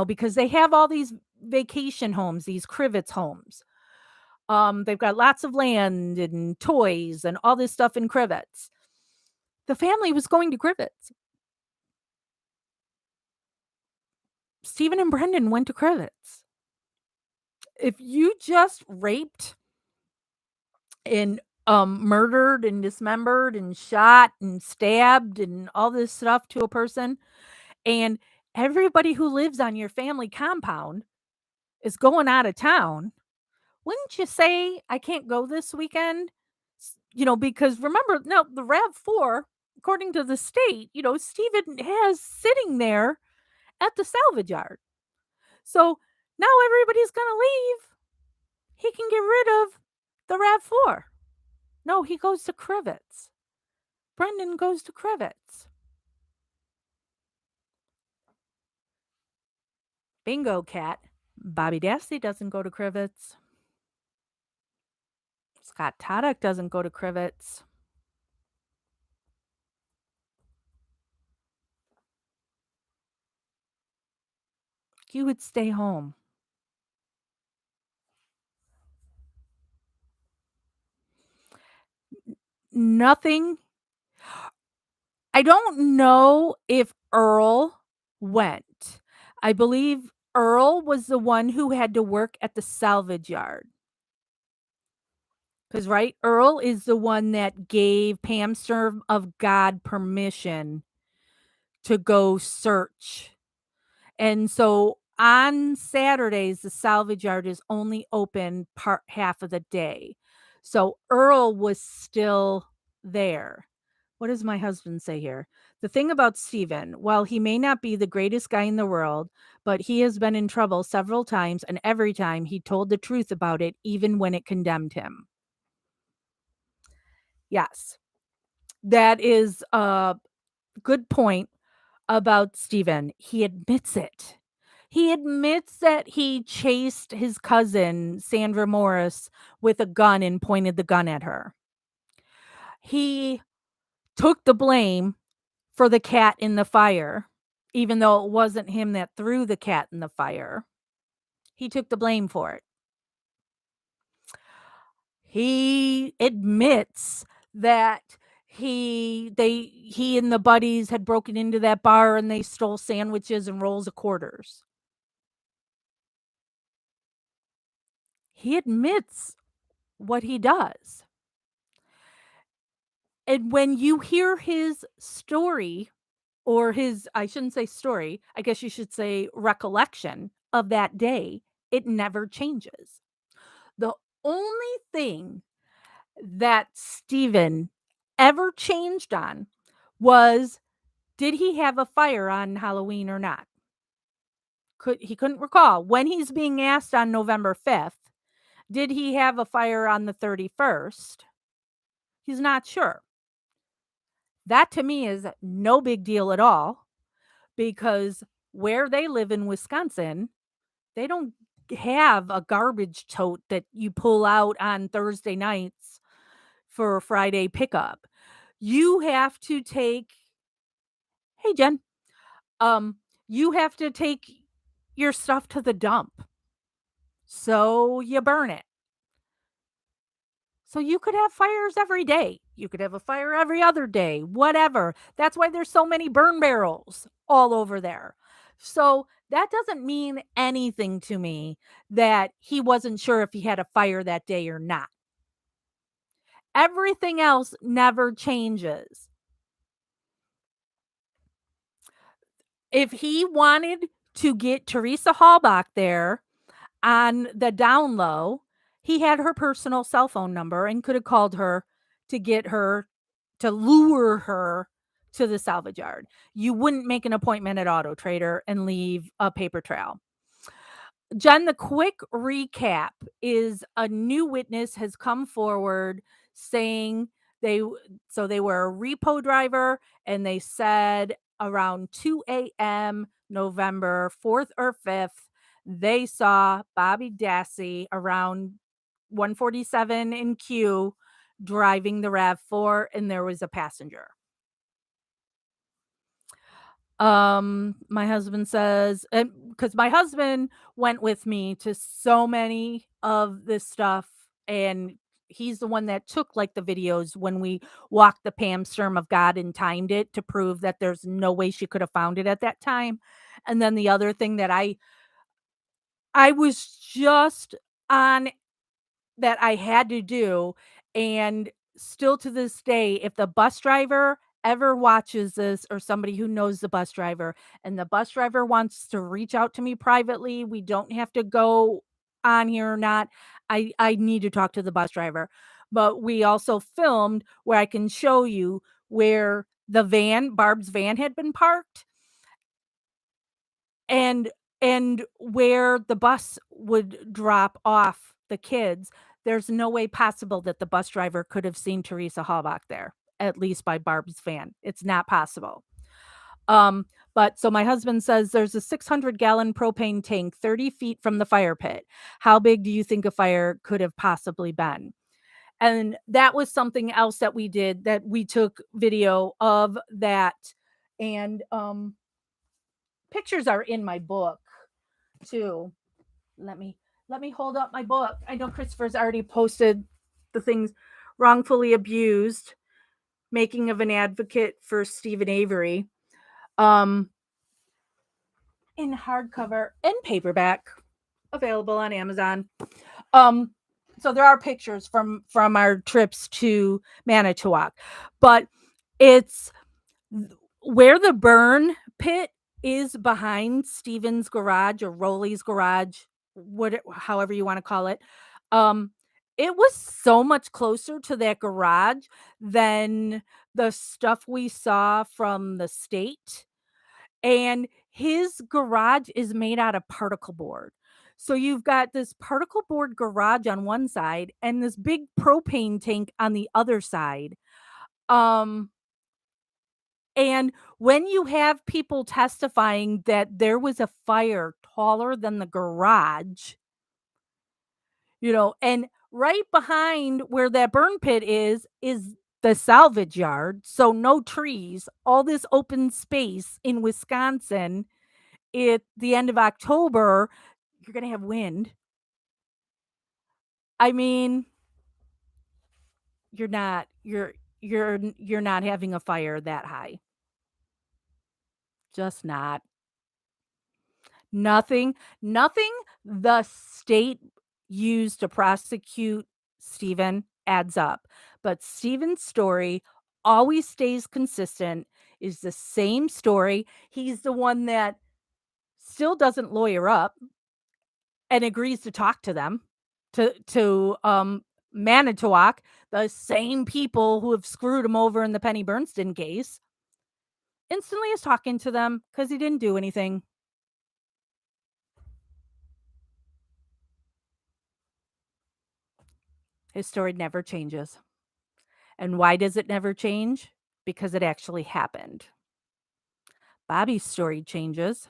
[SPEAKER 1] because they have all these vacation homes, these Crivets homes. They've got lots of land and toys and all this stuff in Crivets. The family was going to Crivets. Stephen and Brendan went to Crivets. If you just raped and, murdered and dismembered and shot and stabbed and all this stuff to a person, and everybody who lives on your family compound is going out of town, wouldn't you say, "I can't go this weekend?" Because remember, now the RAV4, according to the state, Stephen has sitting there at the salvage yard. So now everybody's gonna leave. He can get rid of the RAV4. No, he goes to Crivets. Brendan goes to Crivets. Bingo, cat. Bobby Dassey doesn't go to Crivets. Scott Taddock doesn't go to Crivets. You would stay home. Nothing. I don't know if Earl went. I believe Earl was the one who had to work at the salvage yard. Because, right, Earl is the one that gave Pam Serve of God permission to go search. And so on Saturdays, the salvage yard is only open part half of the day. So Earl was still there. What does my husband say here? The thing about Steven, while he may not be the greatest guy in the world, but he has been in trouble several times, and every time he told the truth about it, even when it condemned him. Yes, that is a good point about Steven. He admits it. He admits that he chased his cousin, Sandra Morris, with a gun and pointed the gun at her. He took the blame for the cat in the fire, even though it wasn't him that threw the cat in the fire. He took the blame for it. He admits that he and the buddies had broken into that bar and they stole sandwiches and rolls of quarters. He admits what he does. And when you hear his story, or his, I shouldn't say story, I guess you should say recollection of that day, it never changes. The only thing that Steven ever changed on was, did he have a fire on Halloween or not? He couldn't recall. When he's being asked on November 5th, did he have a fire on the 31st? He's not sure. That to me is no big deal at all, because where they live in Wisconsin, they don't have a garbage tote that you pull out on Thursday nights for a Friday pickup. You have to take, hey Jen, um, you have to take your stuff to the dump. So you burn it. So you could have fires every day. You could have a fire every other day, whatever. That's why there's so many burn barrels all over there. So that doesn't mean anything to me that he wasn't sure if he had a fire that day or not. Everything else never changes. If he wanted to get Teresa Hallbach there on the down low, he had her personal cell phone number and could have called her to get her, to lure her to the salvage yard. You wouldn't make an appointment at Auto Trader and leave a paper trail. Jen, the quick recap is a new witness has come forward saying they were a repo driver, and they said around 2 a.m. November 4th or 5th, they saw Bobby Dassey around 147 in Q driving the RAV4, and there was a passenger. My husband says, and because my husband went with me to so many of this stuff, and he's the one that took like the videos when we walked the Pam Sturm of God and timed it to prove that there's no way she could have found it at that time. And then the other thing that I was just on, that I had to do, and still to this day, if the bus driver ever watches this, or somebody who knows the bus driver, and the bus driver wants to reach out to me privately, we don't have to go on here or not. I need to talk to the bus driver. But we also filmed where I can show you where the van, Barb's van, had been parked, and where the bus would drop off the kids. There's no way possible that the bus driver could have seen Teresa Halbach there, at least by Barb's van. It's not possible. Um, but so my husband says there's a 600-gallon propane tank 30 feet from the fire pit. How big do you think a fire could have possibly been? And that was something else that we did, that we took video of that. And pictures are in my book too. Let me let me hold up my book. I know Christopher's already posted the things. Wrongfully abused, making of an advocate for Stephen Avery. Um in hardcover and paperback, available on Amazon. Um, so there are pictures from our trips to Manitowoc, but it's where the burn pit is behind Steven's garage or Rolly's garage, however you want to call it. Um, it was so much closer to that garage than the stuff we saw from the state, and his garage is made out of particle board. So you've got this particle board garage on one side and this big propane tank on the other side. Um, and when you have people testifying that there was a fire taller than the garage, and right behind where that burn pit is the salvage yard. So no trees, all this open space in Wisconsin at the end of October, you're gonna have wind. I mean, you're not having a fire that high. Just not. Nothing the state used to prosecute Stephen adds up. But Stephen's story always stays consistent, is the same story. He's the one that still doesn't lawyer up and agrees to talk to them, to Manitowoc, the same people who have screwed him over in the Penny Bernstein case, instantly is talking to them because he didn't do anything. His story never changes. And why does it never change? Because it actually happened. Bobby's story changes.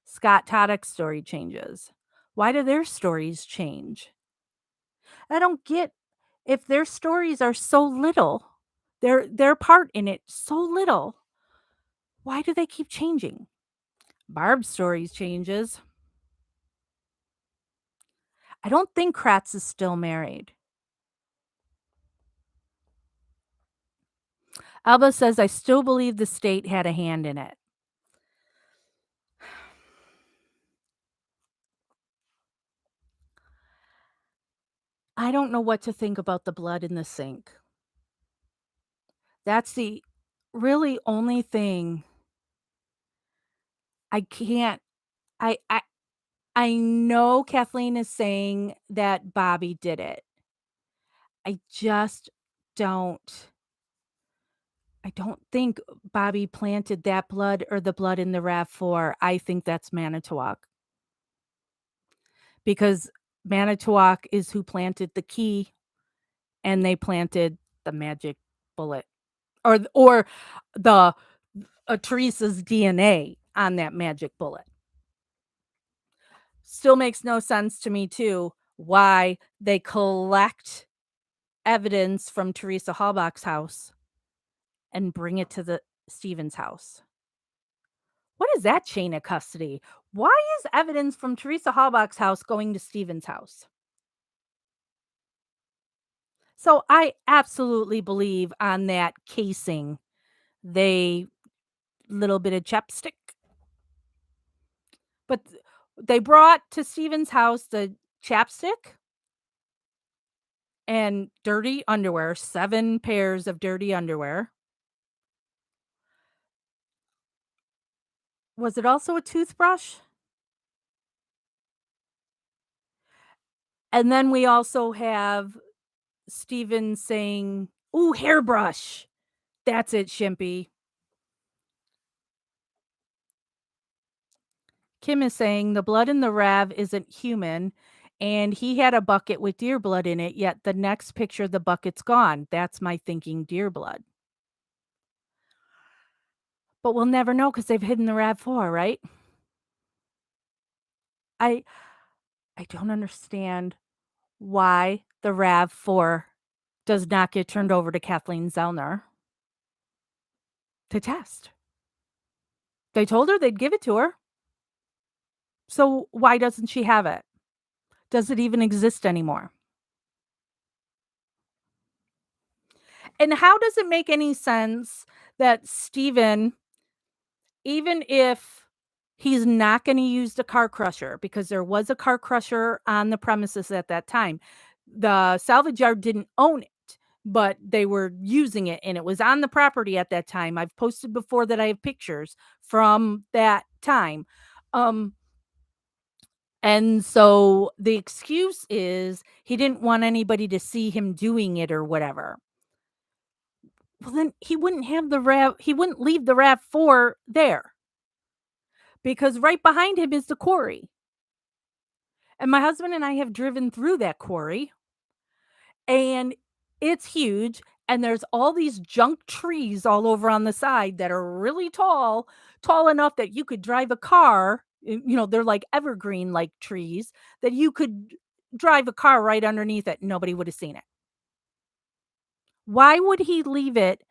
[SPEAKER 1] Scott Toddick's story changes. Why do their stories change? I don't get, if their stories are so little, their part in it so little, why do they keep changing? Barb's stories changes. I don't think Kratz is still married. Alba says, I still believe the state had a hand in it. I don't know what to think about the blood in the sink. That's the really only thing I can't. I know Kathleen is saying that Bobby did it. I just don't I don't think Bobby planted that blood or the blood in the RAV4. I think that's Manitowoc, because Manitowoc is who planted the key, and they planted the magic bullet, or the Teresa's DNA on that magic bullet. Still makes no sense to me too why they collect evidence from Teresa Halbach's house and bring it to the Stevens house. What is that chain of custody? Why is evidence from Teresa Halbach's house going to Stevens house? So I absolutely believe on that casing, they little bit of chapstick, but they brought to Stevens house the chapstick and dirty underwear, 7 pairs of dirty underwear. Was it also a toothbrush? And then we also have Steven saying, "Ooh, hairbrush. That's it, Shimpy." Kim is saying, "The blood in the Rav isn't human. and he had a bucket with deer blood in it, yet the next picture, the bucket's gone. That's my thinking deer blood. But we'll never know because 'cause they've hidden the RAV4, right? I I don't understand why the RAV4 does not get turned over to Kathleen Zellner to test. They told her they'd give it to her, so why doesn't she have it? Does it even exist anymore? And how does it make any sense that Steven, even if he's not gonna use the car crusher, because there was a car crusher on the premises at that time. The salvage yard didn't own it, but they were using it, and it was on the property at that time. I've posted before that I have pictures from that time. Um, and so the excuse is he didn't want anybody to see him doing it or whatever. Well, then he wouldn't leave the RAV4 there, because right behind him is the quarry, and my husband and I have driven through that quarry, and it's huge, and there's all these junk trees all over on the side that are really tall, tall enough that you could drive a car, they're like evergreen like trees that you could drive a car right underneath it, and nobody would have seen it. Why would he leave it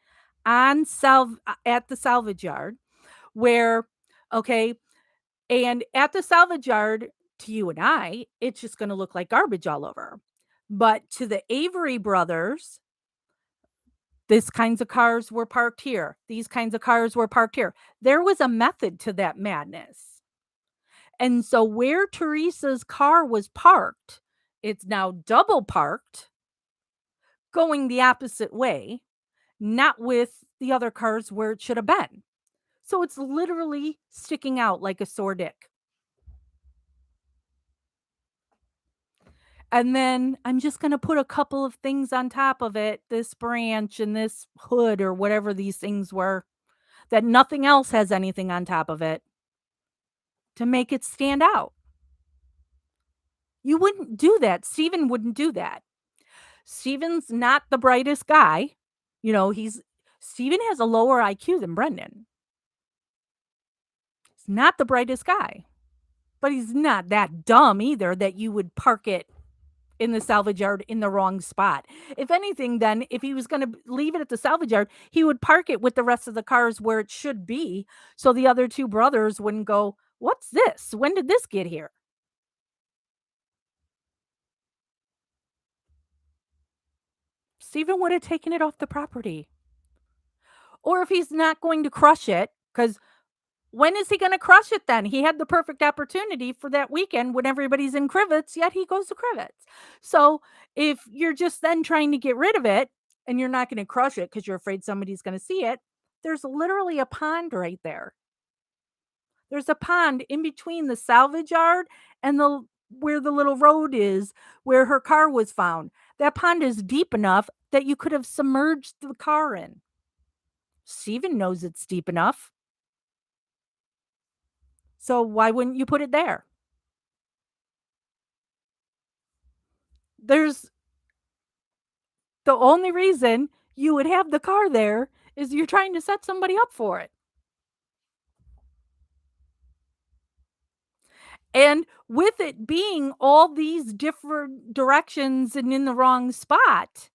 [SPEAKER 1] at the salvage yard where okay, and at the salvage yard, to you and I, it's just gonna look like garbage all over. But to the Avery brothers, these kinds of cars were parked here. These kinds of cars were parked here. There was a method to that madness. And so where Teresa's car was parked, it's now double parked, going the opposite way, not with the other cars where it should have been. So it's literally sticking out like a sore dick. And then I'm just gonna put a couple of things on top of it, this branch and this hood or whatever these things were, that nothing else has anything on top of it to make it stand out. You wouldn't do that. Steven wouldn't do that. Steven's not the brightest guy. He's Steven has a lower IQ than Brendan. He's not the brightest guy, but he's not that dumb either that you would park it in the salvage yard in the wrong spot. If anything, then if he was going to leave it at the salvage yard, he would park it with the rest of the cars where it should be. So the other two brothers wouldn't go, "What's this? When did this get here?" Steven would have taken it off the property. Or if he's not going to crush it, because when is he going to crush it then? He had the perfect opportunity for that weekend when everybody's in Crivets, yet he goes to Crivets. So if you're just then trying to get rid of it and you're not going to crush it because you're afraid somebody's going to see it, there's literally a pond right there. There's a pond in between the salvage yard and the where the little road is where her car was found. That pond is deep enough that you could have submerged the car in. Steven knows it's deep enough. So why wouldn't you put it there? There's the only reason you would have the car there is you're trying to set somebody up for it. And with it being all these different directions and in the wrong spot,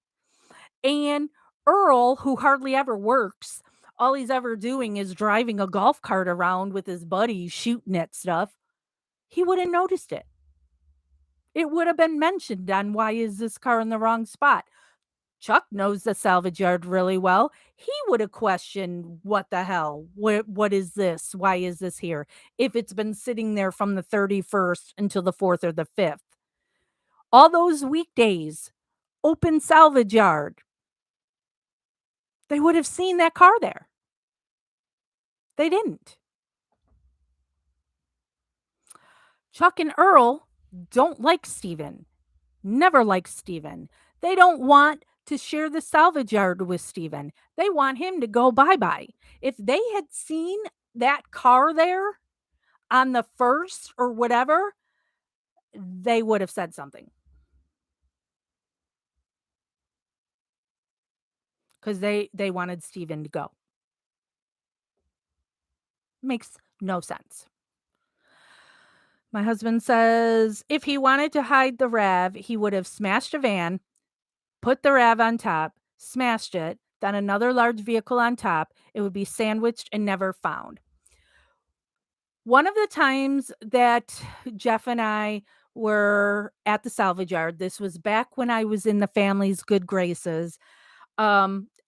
[SPEAKER 1] and Earl, who hardly ever works, all he's ever doing is driving a golf cart around with his buddies shooting at stuff, he wouldn't noticed it. It would have been mentioned on why is this car in the wrong spot. Chuck knows the salvage yard really well. He would have questioned, "What the hell? What is this? Why is this here?" If it's been sitting there from the 31st until the 4th or the 5th. All those weekdays, open salvage yard. They would have seen that car there. They didn't. Chuck and Earl don't like Steven. Never liked Steven. They don't want to share the salvage yard with Steven. They want him to go bye-bye. If they had seen that car there on the 1st or whatever, they would have said something because they wanted Steven to go. Makes no sense. My husband says if he wanted to hide the RAV, he would have smashed a van, put the RAV on top, smashed it, then another large vehicle on top. It would be sandwiched and never found. One of the times that Jeff and I were at the salvage yard, this was back when I was in the family's good graces.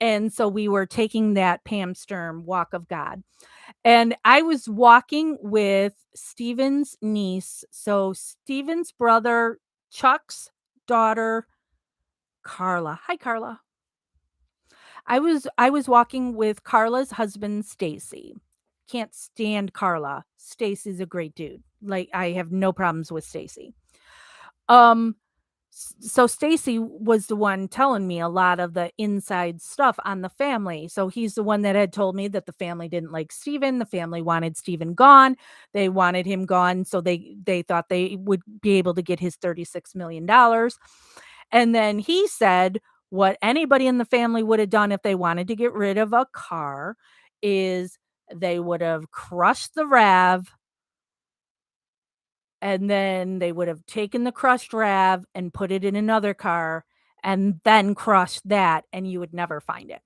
[SPEAKER 1] And so we were taking that Pam Sturm walk of God. And I was walking with Steven's niece. So Steven's brother, Chuck's daughter, Carla. Hi, Carla. I was walking with Carla's husband, Stacy. Can't stand Carla. Stacy's a great dude. Like I have no problems with Stacy. Um so Stacy was the one telling me a lot of the inside stuff on the family. So he's the one that had told me that the family didn't like Steven. The family wanted Steven gone. They wanted him gone so they thought they would be able to get his $36 million. And then he said what anybody in the family would have done if they wanted to get rid of a car is they would have crushed the RAV and then they would have taken the crushed RAV and put it in another car and then crushed that, and you would never find it.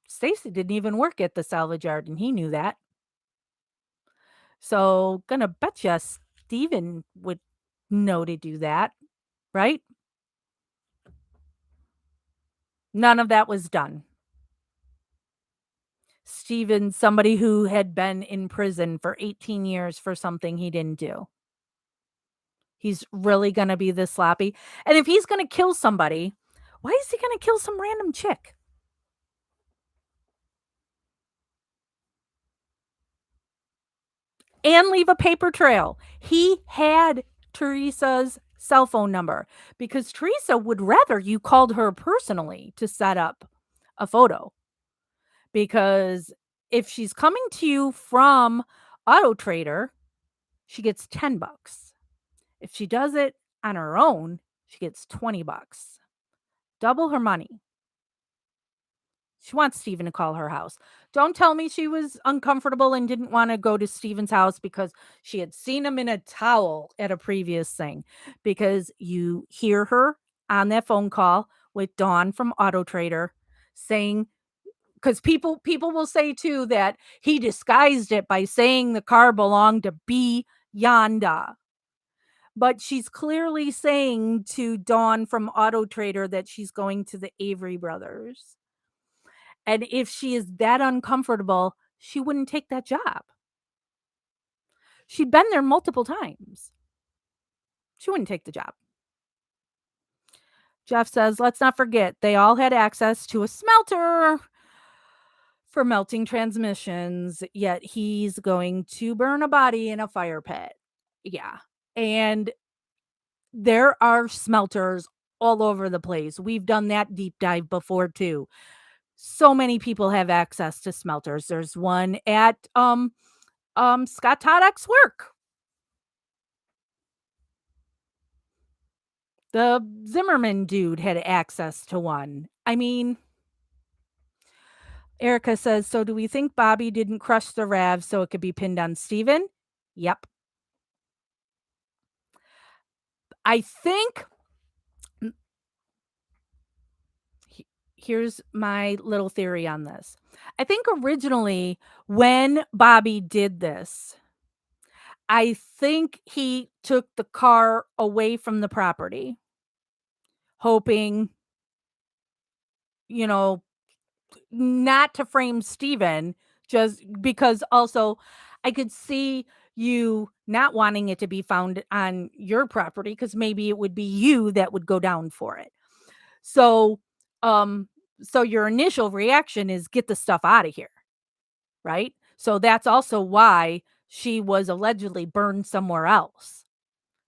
[SPEAKER 1] Stacy didn't even work at the salvage yard, and he knew that. So, gonna bet you Steven would know to do that, right? None of that was done. Steven, somebody who had been in prison for 18 years for something he didn't do. He's really gonna be this sloppy. And if he's gonna kill somebody, why is he gonna kill some random chick? And leave a paper trail. He had Teresa's cell phone number because Teresa would rather you called her personally to set up a photo because if she's coming to you from Auto Trader, she gets 10 bucks. If she does it on her own, she gets 20 bucks. Double her money. She wants Steven to call her house. Don't tell me she was uncomfortable and didn't want to go to Steven's house because she had seen him in a towel at a previous thing. Because you hear her on that phone call with Dawn from Auto Trader saying, because people will say too that he disguised it by saying the car belonged to B Yonda. But she's clearly saying to Dawn from Auto Trader that she's going to the Avery brothers. And if she is that uncomfortable, she wouldn't take that job. She'd been there multiple times. She wouldn't take the job. Jeff says, let's not forget, they all had access to a smelter for melting transmissions, yet he's going to burn a body in a fire pit. Yeah. And there are smelters all over the place. We've done that deep dive before too. So many people have access to smelters. There's one at Scott Toddock's work. The Zimmerman dude had access to one. I mean, Erica says, so do we think Bobby didn't crush the RAV so it could be pinned on Steven? Yep. I think here's my little theory on this. I think originally when Bobby did this, I think he took the car away from the property, hoping, you know, not to frame Steven, just because also I could see you not wanting it to be found on your property because maybe it would be you that would go down for it. So, um, so your initial reaction is get the stuff out of here, right? So that's also why she was allegedly burned somewhere else.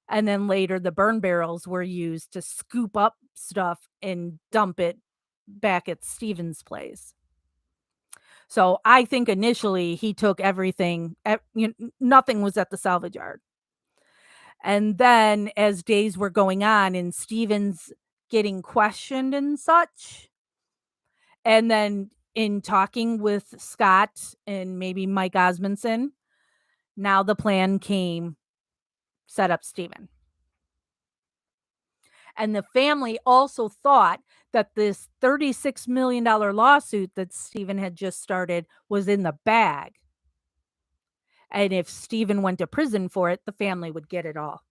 [SPEAKER 1] And then later the burn barrels were used to scoop up stuff and dump it back at Steven's place. So I think initially he took everything, nothing was at the salvage yard. And then as days were going on and Stephen's getting questioned and such, and then in talking with Scott and maybe Mike Osmondson, now the plan came, set up Stephen. And the family also thought that this $36 million lawsuit that Stephen had just started was in the bag. And if Stephen went to prison for it, the family would get it all.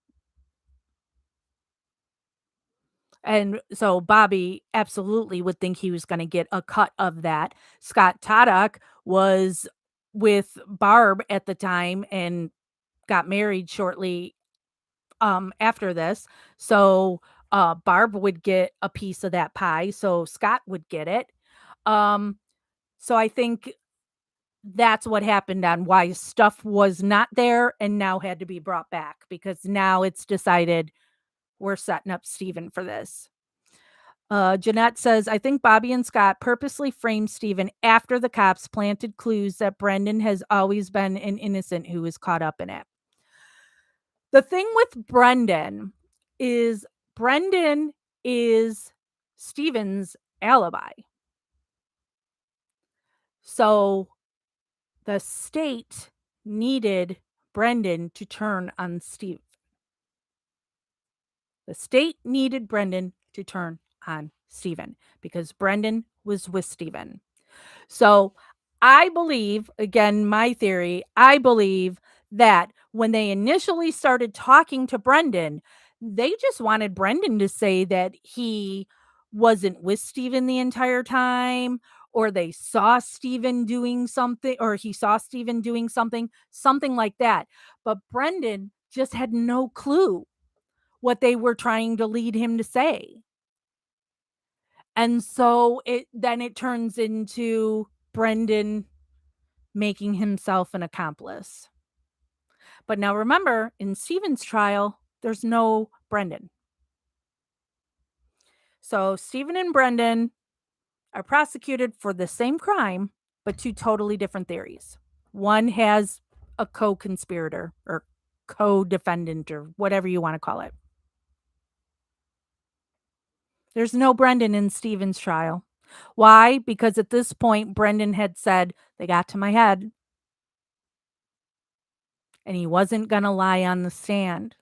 [SPEAKER 1] And so Bobby absolutely would think he was gonna get a cut of that. Scott Taddock was with Barb at the time and got married shortly, after this. So, Barb would get a piece of that pie, so Scott would get it. Um, so I think that's what happened on why stuff was not there and now had to be brought back, because now it's decided we're setting up Steven for this. Jeanette says, I think Bobby and Scott purposely framed Stephen after the cops planted clues that Brendan has always been an innocent who was caught up in it. The thing with Brendan is Stephen's alibi. So the state needed Brendan to turn on Steve. The state needed Brendan to turn on Stephen because Brendan was with Stephen. So I believe, again, my theory, I believe that when they initially started talking to Brendan, they just wanted Brendan to say that he wasn't with Steven the entire time, or they saw Steven doing something, or he saw Steven doing something, something like that. But Brendan just had no clue what they were trying to lead him to say. And so it turns into Brendan making himself an accomplice. But now remember, in Stephen's trial, there's no Brendan. So Stephen and Brendan are prosecuted for the same crime, but two totally different theories. One has a co-conspirator or co-defendant or whatever you want to call it. There's no Brendan in Stephen's trial. Why? Because at this point, Brendan had said, they got to my head, and he wasn't going to lie on the stand.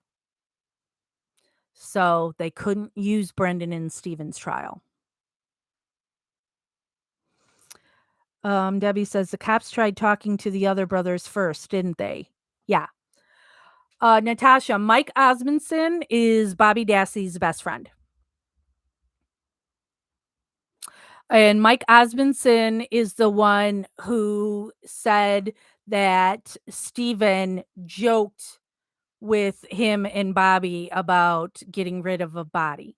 [SPEAKER 1] So they couldn't use Brendan in Stephen's trial. Debbie says the cops tried talking to the other brothers first, didn't they? Yeah. Natasha, Mike Osmondson is Bobby Dassey's best friend. And Mike Osmondson is the one who said that Stephen joked with him and Bobby about getting rid of a body.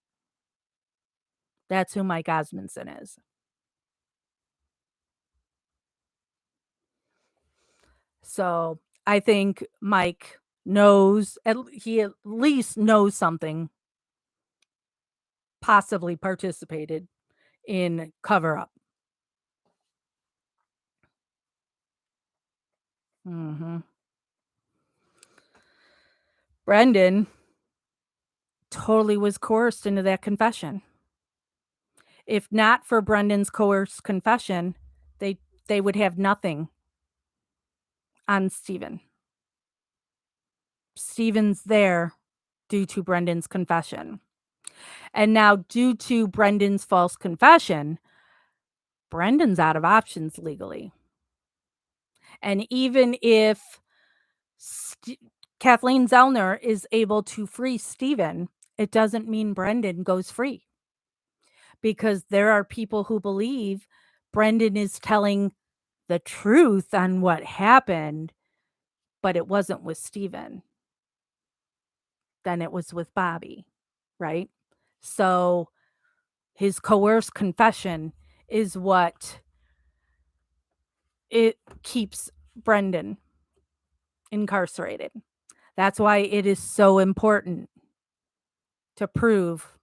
[SPEAKER 1] That's who Mike Osmondson is. So I think Mike knows, he at least knows something, possibly participated in cover up. Hmm. Brendan totally was coerced into that confession. If not for Brendan's coerced confession, they would have nothing on Stephen. Stephen's there due to Brendan's confession. And now, due to Brendan's false confession, Brendan's out of options legally. And even if Kathleen Zellner is able to free Stephen, it doesn't mean Brendan goes free. Because there are people who believe Brendan is telling the truth on what happened, but it wasn't with Stephen. Then it was with Bobby, right? So his coerced confession is what it keeps Brendan incarcerated. That's why it is so important to prove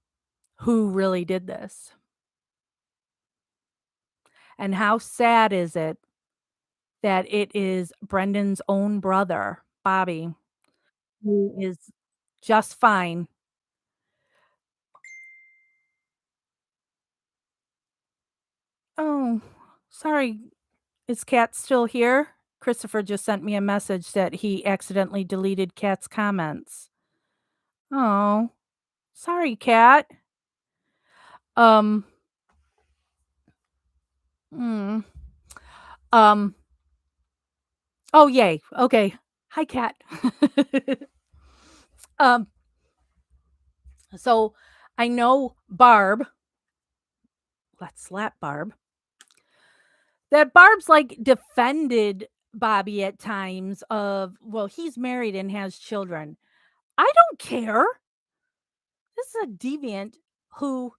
[SPEAKER 1] who really did this. And how sad is it that it is Brendan's own brother, Bobby, who is just fine. Oh, sorry. Is Kat still here? Christopher just sent me a message that he accidentally deleted Kat's comments. Oh, sorry, Kat. Um, mm, um, oh, yay. Okay. Hi, Kat. um, so I know Barb, let's slap Barb, that Barb's like defended Bobby at times of, well, he's married and has children. I don't care. This is a deviant who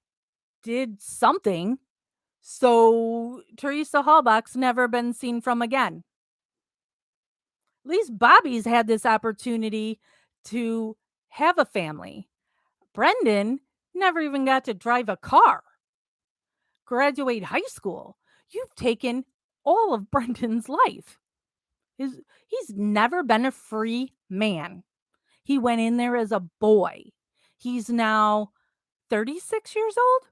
[SPEAKER 1] did something. So Teresa Hallbach's never been seen from again. At least Bobby's had this opportunity to have a family. Brendan never even got to drive a car, graduate high school. You've taken all of Brendan's life. He's never been a free man. He went in there as a boy. He's now 36 years old.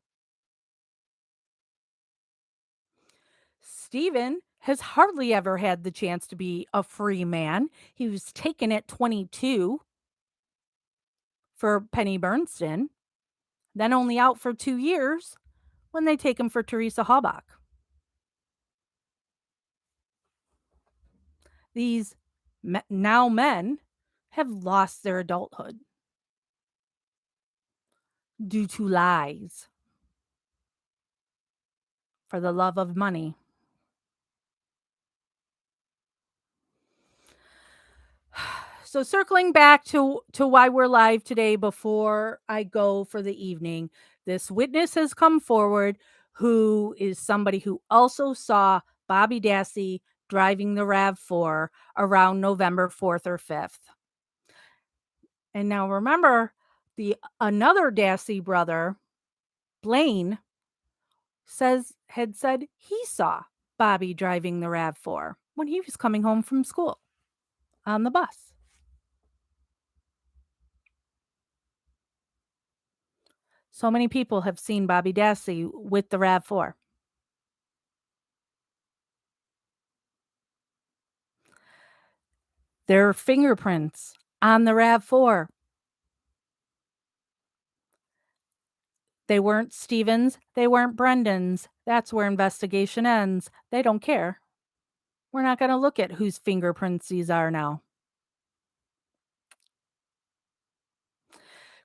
[SPEAKER 1] Steven has hardly ever had the chance to be a free man. He was taken at 22 for Penny Bernstein, then only out for 2 years when they take him for Teresa Halbach. These now men have lost their adulthood due to lies for the love of money. So circling back to why we're live today before I go for the evening, this witness has come forward who is somebody who also saw Bobby Dassey driving the RAV4 around November 4th or 5th. And now remember, the another Dassey brother, Blaine, had said he saw Bobby driving the RAV4 when he was coming home from school on the bus. So many people have seen Bobby Dassey with the RAV4. There are fingerprints on the RAV4. They weren't Stevens, they weren't Brendan's. That's where investigation ends. They don't care. We're not gonna look at whose fingerprints these are now.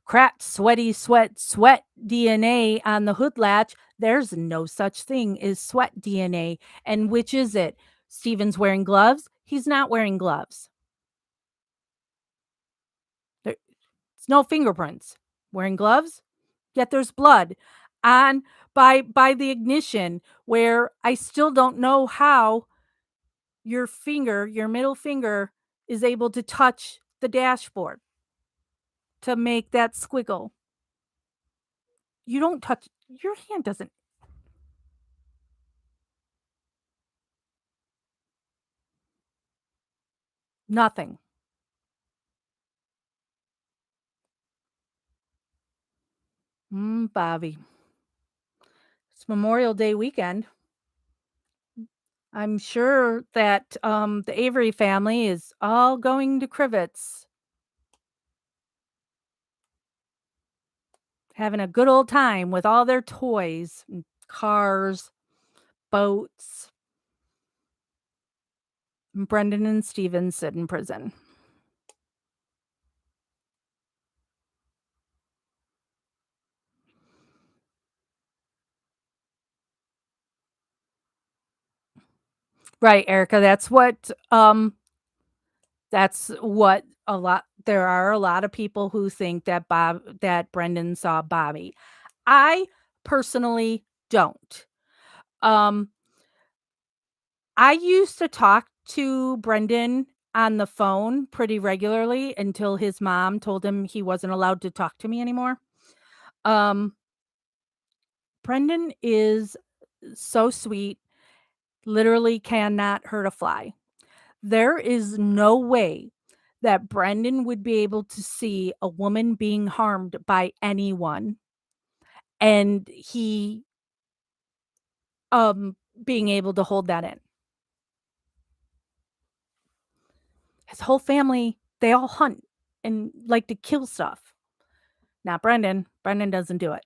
[SPEAKER 1] Cracked, sweaty, sweat DNA on the hood latch. There's no such thing as sweat DNA. And which is it? Stevens wearing gloves? He's not wearing gloves. There's no fingerprints. Wearing gloves? Yet there's blood on by the ignition where I still don't know how your finger, your middle finger is able to touch the dashboard to make that squiggle. You don't touch your hand doesn't nothing. Bobby. It's Memorial Day weekend. I'm sure that the Avery family is all going to Crivets, having a good old time with all their toys and cars, boats. Brendan and Steven sit in prison. Right, Erica, that's what a lot there are a lot of people who think that Brendan saw Bobby. I personally don't. Um, I used to talk to Brendan on the phone pretty regularly until his mom told him he wasn't allowed to talk to me anymore. Um, Brendan is so sweet. literally cannot hurt a fly. There is no way that Brendan would be able to see a woman being harmed by anyone and he, um, being able to hold that in. His whole family, they all hunt and like to kill stuff. Not Brendan. Brendan doesn't do it.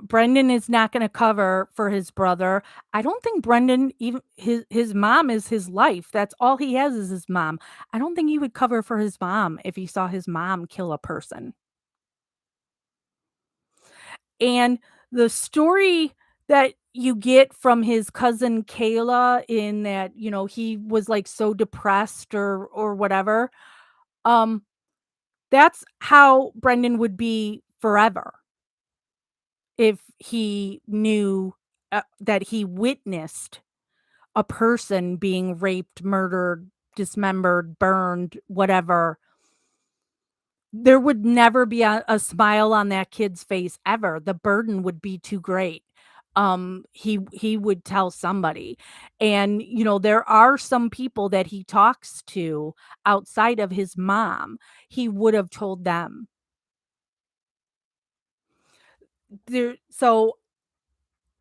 [SPEAKER 1] Brendan is not gonna cover for his brother. I don't think Brendan even his mom is his life. That's all he has is his mom. I don't think he would cover for his mom if he saw his mom kill a person. And the story that you get from his cousin Kayla in that, he was like so depressed or whatever, um, that's how Brendan would be forever if he knew that he witnessed a person being raped, murdered, dismembered, burned, whatever. There would never be a smile on that kid's face ever. The burden would be too great. He would tell somebody. And, there are some people that he talks to outside of his mom. He would have told them. So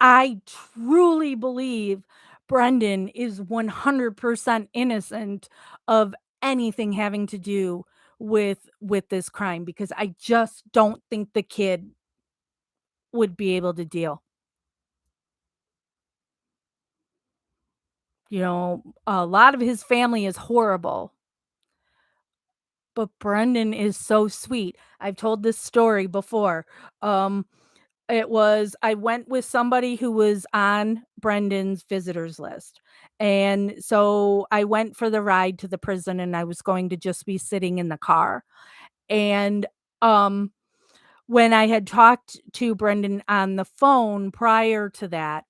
[SPEAKER 1] I truly believe Brendan is 100% innocent of anything having to do with this crime because I just don't think the kid would be able to deal. A lot of his family is horrible, but Brendan is so sweet. I've told this story before. Um I went with somebody who was on Brendan's visitors list. And so I went for the ride to the prison and I was going to just be sitting in the car. And um when I had talked to Brendan on the phone prior to that,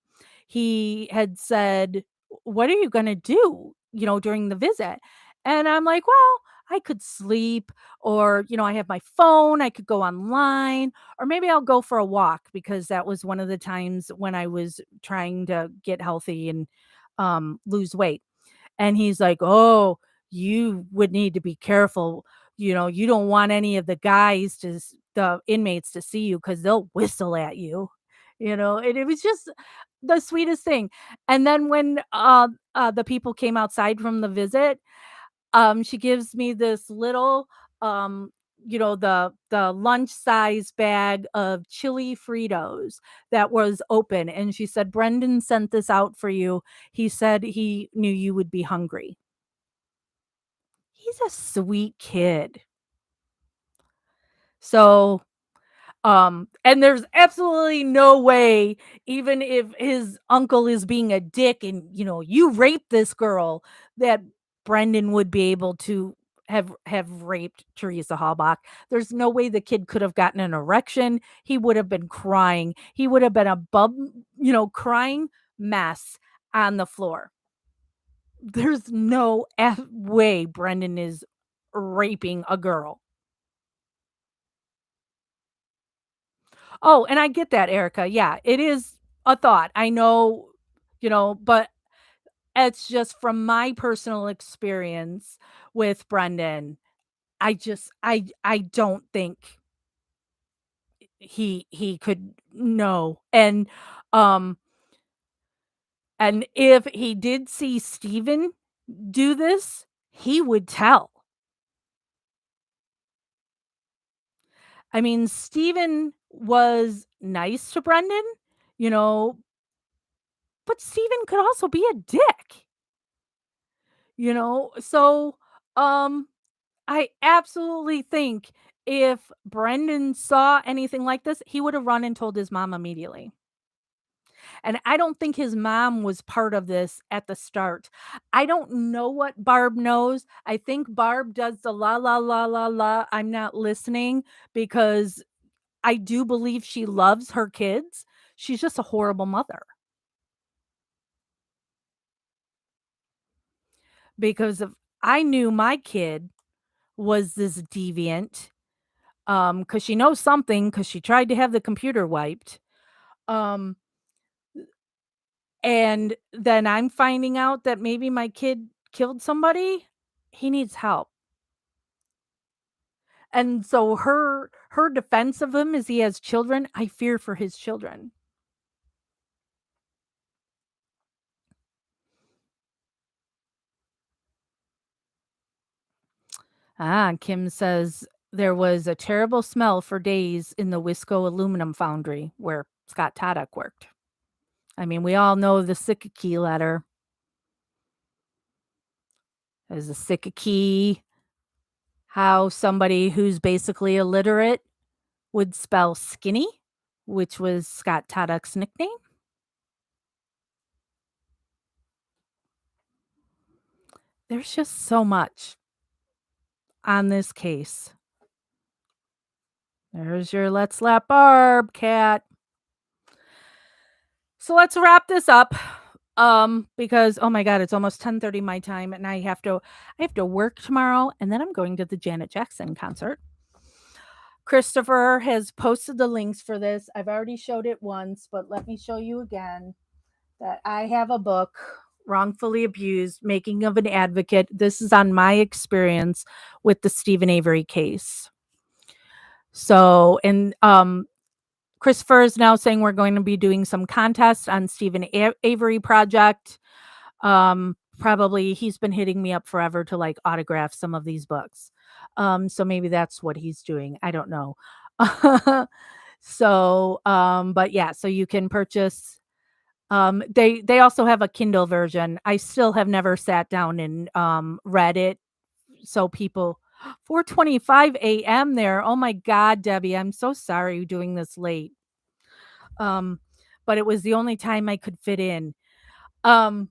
[SPEAKER 1] he had said, "What are you gonna do, during the visit?" And I'm like, "Well, I could sleep or, I have my phone, I could go online, or maybe I'll go for a walk," because that was one of the times when I was trying to get healthy and lose weight. And he's like, "Oh, you would need to be careful. You don't want any of the guys the inmates to see you because they'll whistle at you." And it was just the sweetest thing. And then when the people came outside from the visit, she gives me this little um the lunch size bag of chili Fritos that was open, and she said, "Brendan sent this out for you. He said he knew you would be hungry." He's a sweet kid. So, and there's absolutely no way, even if his uncle is being a dick and, you raped this girl, that Brendan would be able to have raped Teresa Halbach. There's no way the kid could have gotten an erection. He would have been crying. He would have been a crying mess on the floor. There's no way Brendan is raping a girl. Oh, and I get that, Erica. Yeah, it is a thought. I know, but it's just from my personal experience with Brendan. I don't think he could know. Um and if he did see Steven do this, he would tell. I mean, Steven was nice to Brendan, you know, but Steven could also be a dick. So um I absolutely think if Brendan saw anything like this, he would have run and told his mom immediately. And I don't think his mom was part of this at the start. I don't know what Barb knows. I think Barb does the la la la la la, I'm not listening, because I do believe she loves her kids. She's just a horrible mother because if I knew my kid was this deviant, because she knows something, because she tried to have the computer wiped. Um, and then I'm finding out that maybe my kid killed somebody, he needs help. And so her defense of him is he has children. I fear for his children. Kim says there was a terrible smell for days in the Wisco aluminum foundry where Scott Taddock worked. I mean, we all know the Sikkiki letter. There's a Sikkiki, how somebody who's basically illiterate would spell skinny, which was Scott Taddock's nickname. There's just so much on this case. There's your let's lap Barb cat. So let's wrap this up. Because oh my god, it's almost 10:30 my time and I have to work tomorrow and then I'm going to the Janet Jackson concert. Christopher has posted the links for this. I've already showed it once, but let me show you again that I have a book, Wrongfully Abused, Making of an Advocate. This is on my experience with the Stephen Avery case. So, and Christopher is now saying we're going to be doing some contests on Stephen Avery project. Probably he's been hitting me up forever to like autograph some of these books. So maybe that's what he's doing. I don't know. So, but yeah, so you can purchase. They also have a Kindle version. I still have never sat down and read it. So people 4:25 a.m. there. Oh my God, Debbie, I'm so sorry doing this late. Um, but it was the only time I could fit in. Um,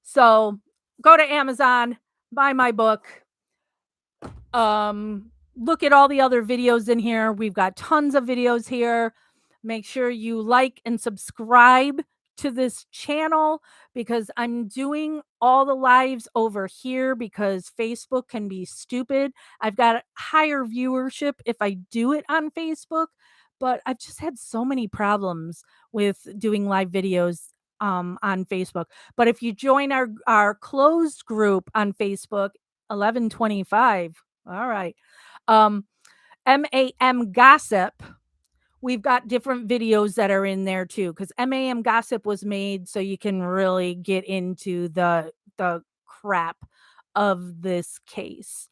[SPEAKER 1] so go to Amazon, buy my book. Look at all the other videos in here. We've got tons of videos here. Make sure you like and subscribe to this channel because I'm doing all the lives over here because Facebook can be stupid. I've got higher viewership if I do it on Facebook, but I've just had so many problems with doing live videos on Facebook. But if you join our closed group on Facebook, 1125. All right. Um, MAM Gossip. We've got different videos that are in there too, because MAM Gossip was made so you can really get into the crap of this case.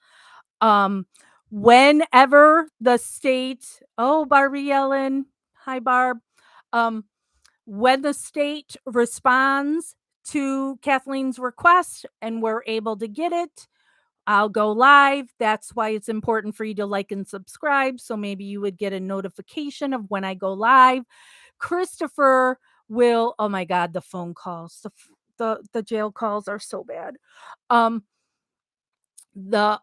[SPEAKER 1] Um, Whenever the state, oh Barbie Ellen, hi Barb. Um, when the state responds to Kathleen's request and we're able to get it, I'll go live. That's why it's important for you to like and subscribe. So maybe you would get a notification of when I go live. Christopher will, oh my God, the phone calls, the jail calls are so bad. Um, the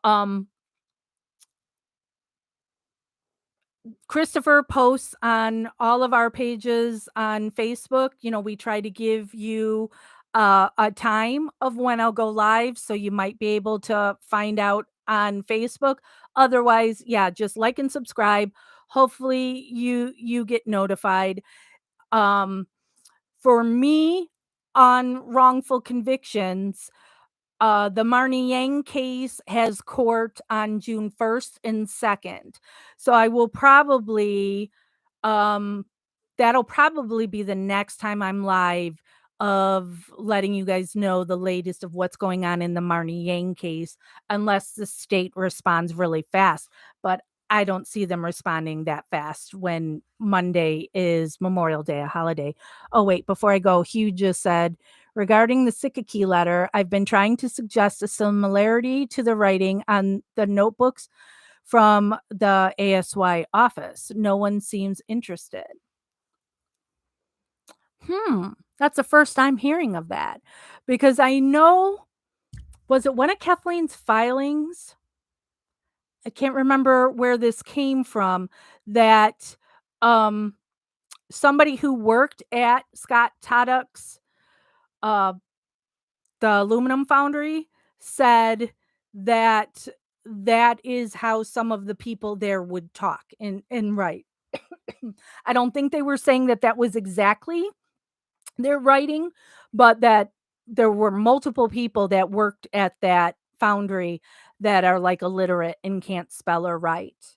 [SPEAKER 1] Christopher posts on all of our pages on Facebook. You know, we try to give you a time of when I'll go live. So you might be able to find out on Facebook. Otherwise, yeah, just like and subscribe. Hopefully you get notified. Um, for me on wrongful convictions, the Marnie Yang case has court on June 1st and 2nd. So I will probably um, that'll probably be the next time I'm live of letting you guys know the latest of what's going on in the Marnie Yang case, unless the state responds really fast. But I don't see them responding that fast when Monday is Memorial Day, a holiday. Oh, wait, before I go, Hugh just said, regarding the Sikkiki letter, I've been trying to suggest a similarity to the writing on the notebooks from the ASY office. No one seems interested. Hmm, that's the first I'm hearing of that because I know, was it one of Kathleen's filings? I can't remember where this came from that um somebody who worked at Scott Taddock's uh the aluminum foundry said that that is how some of the people there would talk and write. I don't think they were saying that that was exactly their writing, but that there were multiple people that worked at that foundry that are, like, illiterate and can't spell or write.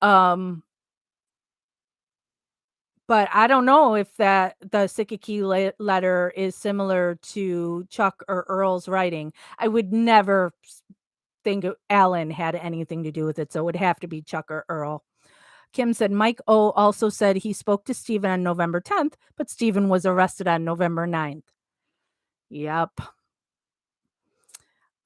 [SPEAKER 1] Um, but I don't know if that the Sikiki letter is similar to Chuck or Earl's writing. I would never think Alan had anything to do with it, so it would have to be Chuck or Earl. Kim said Mike O also said he spoke to Stephen on November 10th, but Stephen was arrested on November 9th. Yep.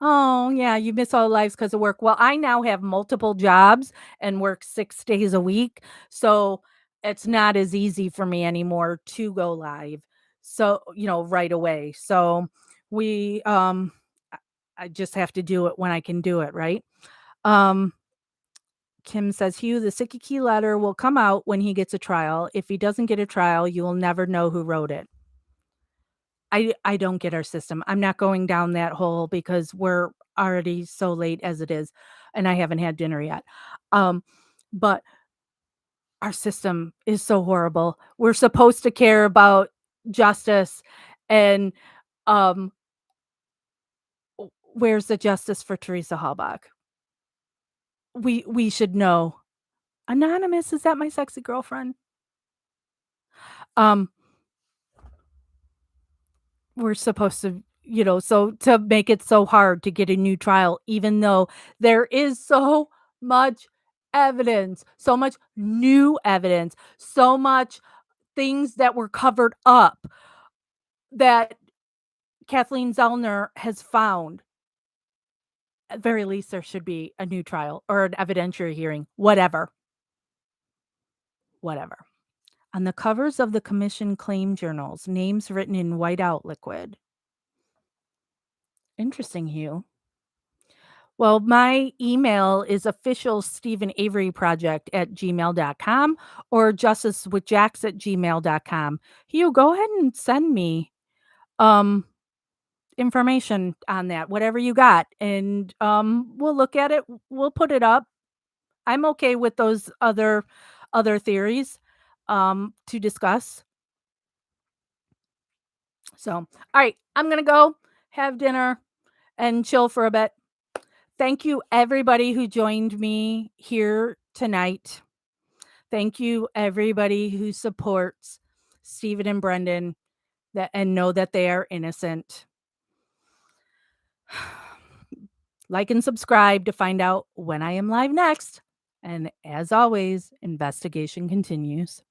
[SPEAKER 1] Oh, yeah, you miss all lives because of work. Well, I now have multiple jobs and work 6 days a week, so it's not as easy for me anymore to go live. So, right away. So, we, I I just have to do it when I can do it, right? Um, Kim says, "Hugh, the Sikiki letter will come out when he gets a trial. If he doesn't get a trial, you will never know who wrote it." I don't get our system. I'm not going down that hole because we're already so late as it is, and I haven't had dinner yet. Um, but our system is so horrible. We're supposed to care about justice and, um, where's the justice for Teresa Halbach? We should know. Anonymous, is that my sexy girlfriend? Um, we're supposed to, so to make it so hard to get a new trial, even though there is so much evidence, so much new evidence, so much things that were covered up that Kathleen Zellner has found. At very least, there should be a new trial or an evidentiary hearing, whatever, whatever. On the covers of the commission claim journals, names written in whiteout liquid. Interesting, Hugh. Well, my email is official Stephen Avery project at gmail.com or justicewithjax at gmail.com. Hugh, go ahead and send me um information on that, whatever you got. And we'll look at it. We'll put it up. I'm okay with those other theories to discuss. So, all right, I'm gonna go have dinner and chill for a bit. Thank you, everybody who joined me here tonight. Thank you, everybody who supports Stephen and Brendan and know that they are innocent. Like and subscribe to find out when I am live next. And as always, investigation continues.